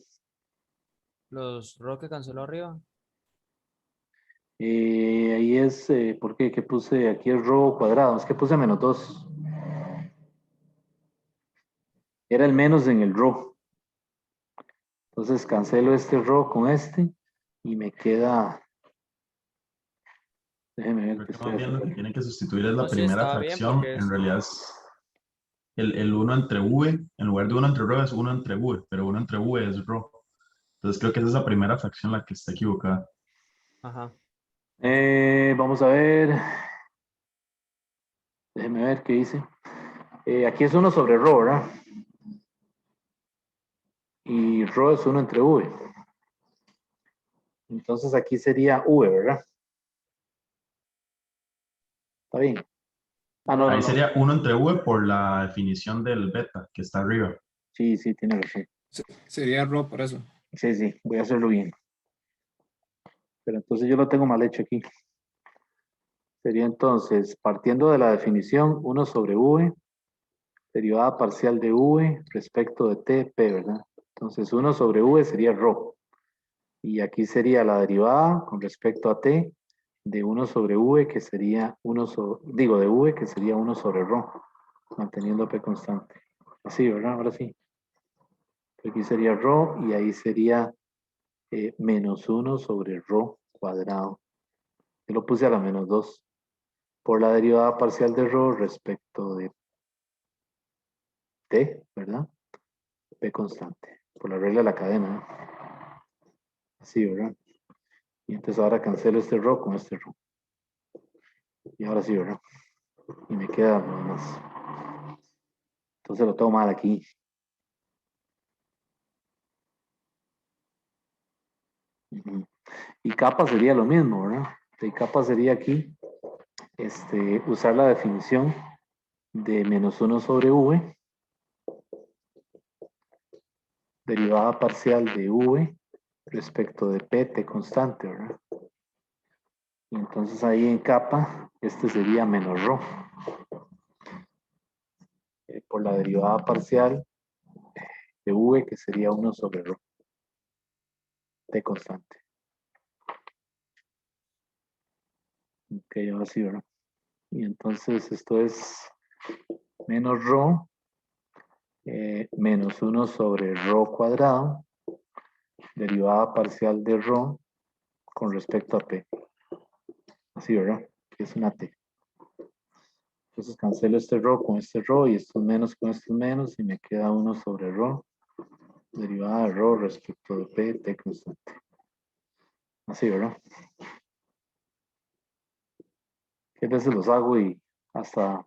Los RO que canceló arriba. Ahí es, ¿por qué? ¿Qué puse? Aquí es rho cuadrado, es que puse menos 2. Era el menos en el rho. Entonces cancelo este rho con este y me queda, déjeme ver Creo qué que estoy más bien lo que haciendo. tiene que sustituir es la No, sí, primera estaba bien fracción. porque En es... realidad es el 1 entre v. En lugar de 1 entre rho es 1 entre v, pero 1 entre v es rho. Entonces creo que es esa primera fracción la que está equivocada. Ajá. Vamos a ver, déjeme ver qué hice. Aquí es 1 sobre rho, ¿verdad? Y rho es 1 entre v. Entonces aquí sería v, ¿verdad? Está bien. Ah, no, no, Ahí no. sería 1 entre v por la definición del beta que está arriba. Sí, sí, tiene razón. Sería rho por eso. Sí, sí, voy a hacerlo bien. Pero entonces yo lo tengo mal hecho aquí. Sería entonces, partiendo de la definición, 1 sobre v, derivada parcial de v respecto de t, p, ¿verdad? Entonces 1 sobre v sería rho. Y aquí sería la derivada con respecto a t de 1 sobre v, que sería 1 sobre, digo, de v, que sería 1 sobre rho, manteniendo p constante. Así, ¿verdad? Ahora sí. Aquí sería rho y ahí sería menos 1 sobre rho cuadrado. Yo lo puse a la menos 2. por la derivada parcial de ρ respecto de t, ¿verdad? P constante, por la regla de la cadena, ¿no? Así, ¿verdad? Y entonces ahora cancelo este ρ con este ρ. Y ahora sí, ¿verdad? Y me queda nada más. Entonces lo tengo mal aquí. Ujú. Y capa sería lo mismo, ¿verdad? Y capa sería aquí usar la definición de -1 sobre v, derivada parcial de v respecto de pt constante, ¿verdad? Y entonces ahí en capa, sería menos ρ, por la derivada parcial de v, que sería 1 sobre ρ, t constante. Ok, ahora sí, ¿verdad? Y entonces esto es menos ρ, menos 1 sobre ρ cuadrado, derivada parcial de ρ con respecto a p. Así, ¿verdad? Que es una t. Entonces cancelo este ρ con este ρ y estos menos con estos menos y me queda 1 sobre ρ, derivada de ρ respecto de p, t constante. Así, ¿verdad? Que a veces los hago y hasta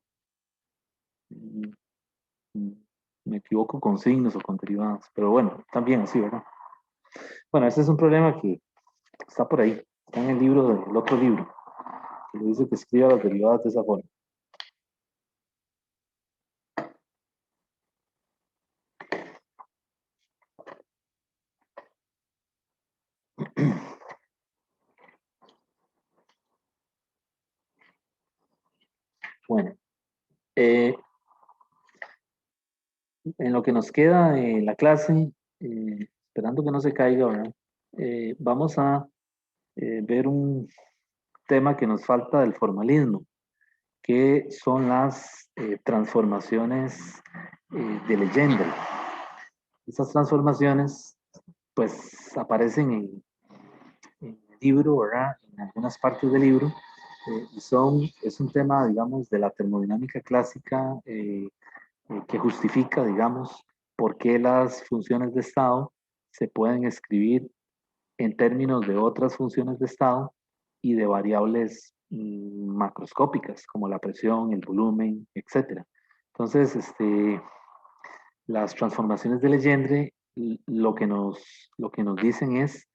me equivoco con signos o con derivadas, pero bueno, también así, ¿verdad? Bueno, ese es un problema que está por ahí, está en el libro del otro libro, que le dice que escriba las derivadas de esa forma. Bueno, en lo que nos queda en la clase, esperando que no se caiga, ¿verdad? Vamos a ver un tema que nos falta del formalismo, que son las transformaciones de Legendre. Esas transformaciones, pues, aparecen en el libro, ¿verdad? En algunas partes del libro, y es un tema, digamos, de la termodinámica clásica, que justifica, digamos, por qué las funciones de estado se pueden escribir en términos de otras funciones de estado y de variables macroscópicas, como la presión, el volumen, etc. Entonces, las transformaciones de Legendre lo que nos dicen es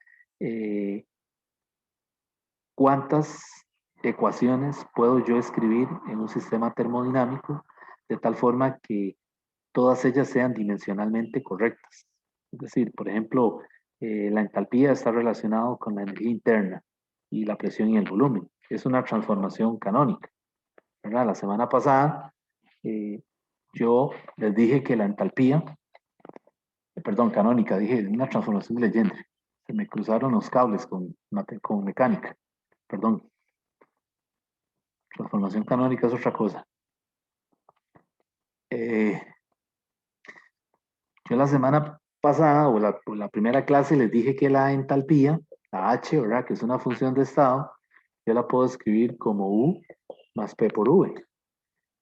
cuántas ecuaciones puedo yo escribir en un sistema termodinámico de tal forma que todas ellas sean dimensionalmente correctas. Es decir, por ejemplo, la entalpía está relacionado con la energía interna y la presión y el volumen. Es una transformación canónica, ¿verdad? La semana pasada yo les dije que la entalpía, perdón, canónica, dije una transformación de Legendre. Se me cruzaron los cables con mecánica. Perdón. Transformación canónica es otra cosa. Yo la semana pasada, o la primera clase, les dije que la entalpía, la H, ¿verdad? Que es una función de estado, yo la puedo escribir como U más P por V.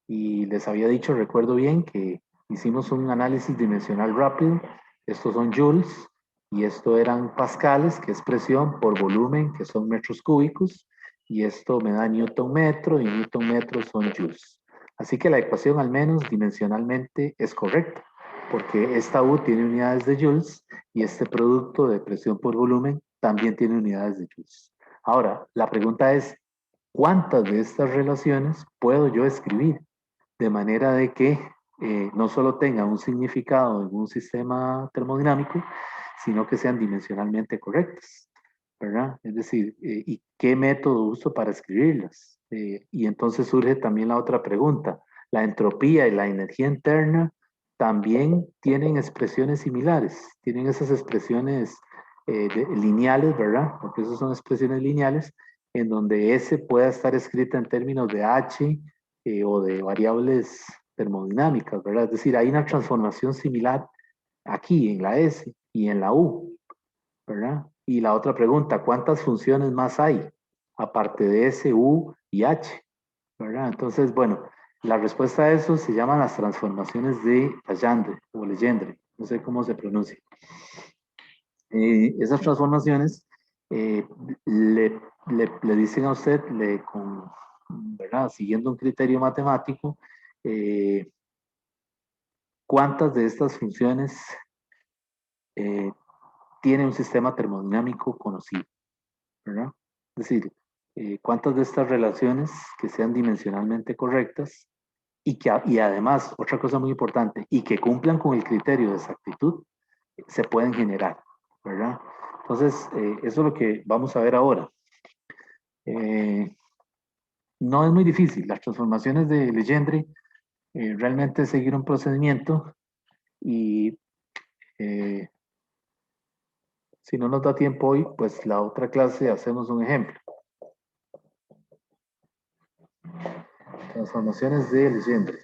Y les había dicho, recuerdo bien, que hicimos un análisis dimensional rápido. Estos son joules y esto eran pascales, que es presión, por volumen, que son metros cúbicos. Y esto me da newton metro y newton metro son joules. Así que la ecuación, al menos dimensionalmente, es correcta, porque esta U tiene unidades de joules y este producto de presión por volumen también tiene unidades de joules. Ahora, la pregunta es, ¿cuántas de estas relaciones puedo yo escribir? De manera de que no solo tenga un significado en un sistema termodinámico, sino que sean dimensionalmente correctas, ¿verdad? Es decir, ¿y qué método uso para escribirlas? Y entonces surge también la otra pregunta. La entropía y la energía interna también tienen expresiones similares, tienen esas expresiones lineales, ¿verdad? Porque esas son expresiones lineales en donde S pueda estar escrita en términos de H o de variables termodinámicas, ¿verdad? Es decir, hay una transformación similar aquí en la S y en la U, ¿verdad? Y la otra pregunta, ¿cuántas funciones más hay aparte de S, U y H? ¿verdad? Entonces, bueno, la respuesta a eso se llaman las transformaciones de Legendre o Legendre, no sé cómo se pronuncia. Esas transformaciones le dicen a usted, ¿verdad? Siguiendo un criterio matemático, cuántas de estas funciones tiene un sistema termodinámico conocido, ¿verdad? Es decir, cuántas de estas relaciones que sean dimensionalmente correctas y además, otra cosa muy importante, y que cumplan con el criterio de exactitud, se pueden generar, ¿verdad? Entonces, eso es lo que vamos a ver ahora. No es muy difícil. Las transformaciones de Legendre realmente es seguir un procedimiento y si no nos da tiempo hoy, pues la otra clase hacemos un ejemplo. Transformaciones de Legendre.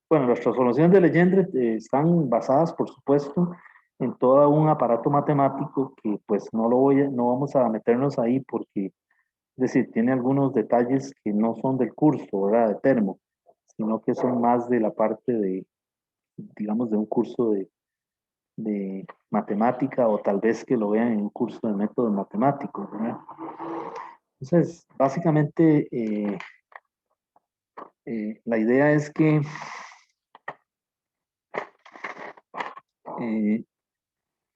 Bueno, las transformaciones de Legendre están basadas, por supuesto, en todo un aparato matemático que pues no vamos a meternos ahí porque, es decir, tiene algunos detalles que no son del curso, ¿verdad? De termo, sino que son más de la parte de, digamos, de un curso de matemática o tal vez que lo vean en un curso de métodos matemáticos, ¿verdad? Entonces, básicamente, la idea es que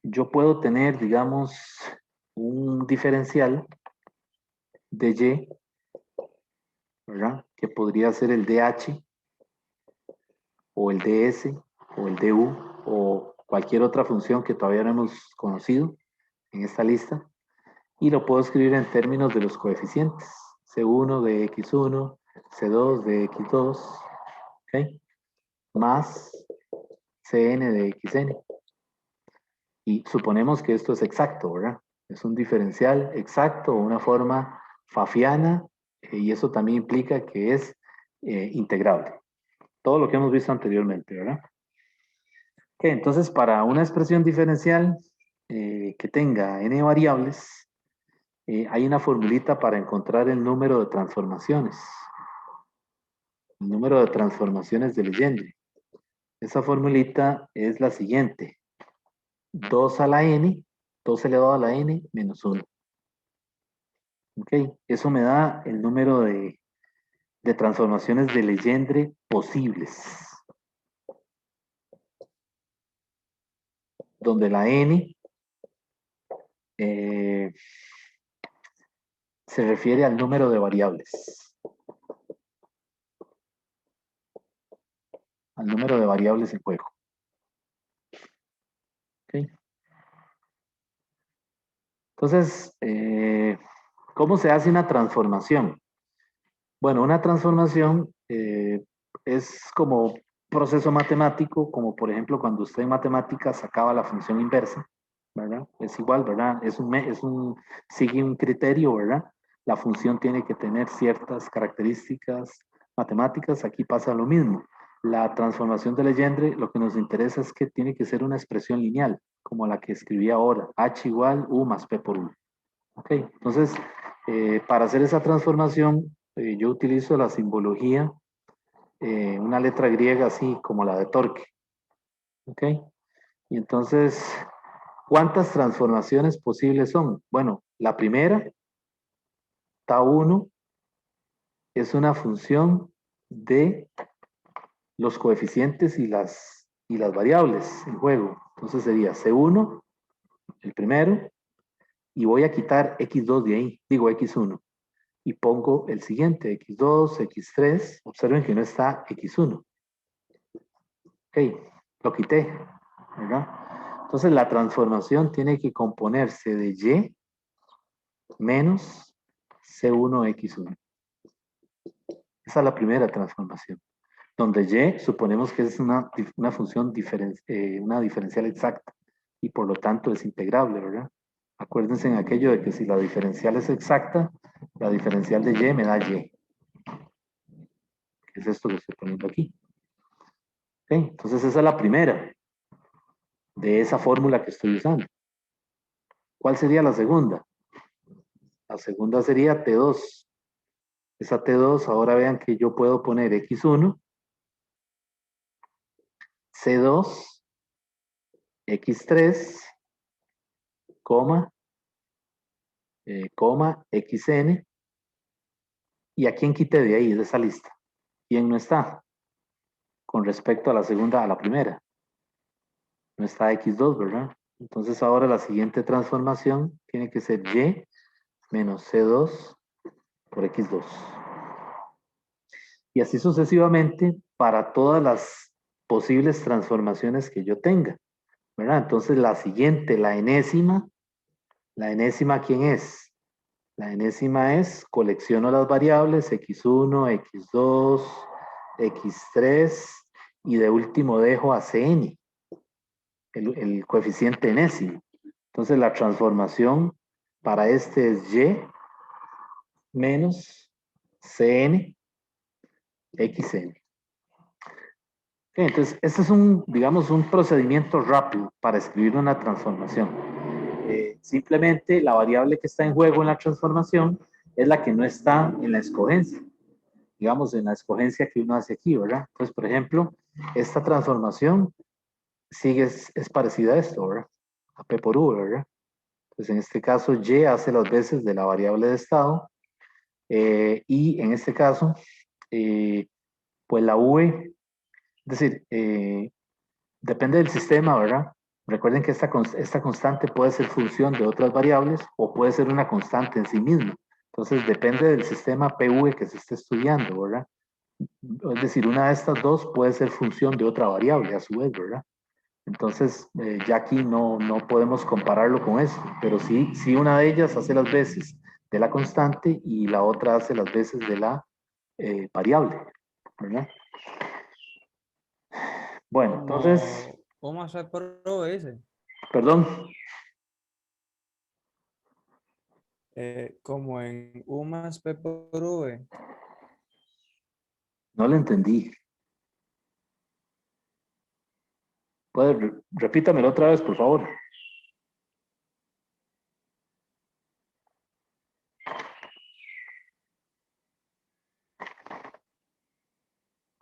yo puedo tener, digamos, un diferencial de Y, ¿verdad? Que podría ser el DH, o el DS, o el DU, o cualquier otra función que todavía no hemos conocido en esta lista. Y lo puedo escribir en términos de los coeficientes. C1 de X1, C2 de X2, ¿ok? Más Cn de Xn. Y suponemos que esto es exacto, ¿verdad? Es un diferencial exacto, una forma pfaffiana, y eso también implica que es integrable. Todo lo que hemos visto anteriormente, ¿verdad? Ok, entonces para una expresión diferencial que tenga n variables, hay una formulita para encontrar el número de transformaciones. El número de transformaciones de Legendre. Esa formulita es la siguiente. 2 a la n, 2 elevado a la n menos 1. Ok, eso me da el número de transformaciones de Legendre posibles. Donde la n se refiere al número de variables. Al número de variables en juego. Okay. Entonces, ¿cómo se hace una transformación? Bueno, una transformación es como proceso matemático, como por ejemplo cuando usted en matemáticas sacaba la función inversa, ¿verdad? Es igual, ¿verdad? Sigue un criterio, ¿verdad? La función tiene que tener ciertas características matemáticas, aquí pasa lo mismo. La transformación de Legendre, lo que nos interesa es que tiene que ser una expresión lineal, como la que escribí ahora, h igual u más p por 1. Ok, entonces, para hacer esa transformación, yo utilizo la simbología, una letra griega así como la de Torque. Ok, y entonces, ¿cuántas transformaciones posibles son? Bueno, la primera, Tau1, es una función de los coeficientes y las variables en juego. Entonces sería C1, el primero, y voy a quitar X2 de ahí, digo X1, y pongo el siguiente, X2, X3, observen que no está X1. Ok, lo quité, ¿verdad? Entonces la transformación tiene que componerse de Y menos C1X1. Esa es la primera transformación. Donde Y suponemos que es una función una diferencial exacta y por lo tanto es integrable, ¿verdad? Acuérdense en aquello de que si la diferencial es exacta, la diferencial de Y me da Y. Que es esto que estoy poniendo aquí. ¿Okay? Entonces esa es la primera de esa fórmula que estoy usando. ¿Cuál sería la segunda? La segunda sería T2. Esa T2, ahora vean que yo puedo poner X1, C2, X3, coma, XN. ¿Y a quién quité de ahí, de esa lista? ¿Quién no está? Con respecto a la segunda, a la primera. No está X2, ¿verdad? Entonces ahora la siguiente transformación tiene que ser Y menos C2 por X2. Y así sucesivamente para todas las posibles transformaciones que yo tenga, ¿verdad? Entonces la siguiente, la enésima, ¿quién es? La enésima es, colecciono las variables X1, X2, X3 y de último dejo a Cn, el coeficiente enésimo. Entonces la transformación para este es Y menos Cn XN. Okay, entonces, este es digamos, un procedimiento rápido para escribir una transformación. Simplemente la variable que está en juego en la transformación es la que no está en la escogencia. Digamos, en la escogencia que uno hace aquí, ¿verdad? Entonces, por ejemplo, esta transformación es parecida a esto, ¿verdad? A P por U, ¿verdad? Pues en este caso, Y hace las veces de la variable de estado. Y en este caso, pues la V, es decir, depende del sistema, ¿verdad? Recuerden que esta constante puede ser función de otras variables o puede ser una constante en sí misma. Entonces, depende del sistema PV que se esté estudiando, ¿verdad? Es decir, una de estas dos puede ser función de otra variable a su vez, ¿verdad? Entonces, ya aquí no podemos compararlo con eso, pero sí una de ellas hace las veces de la constante y la otra hace las veces de la variable, ¿verdad? Bueno, entonces, ¿Cómo más P por U ese? perdón, Como en U más P por V. no lo entendí. Repítamelo otra vez, por favor.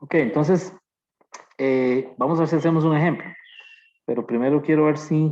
Ok, entonces, vamos a ver si hacemos un ejemplo. Pero primero quiero ver si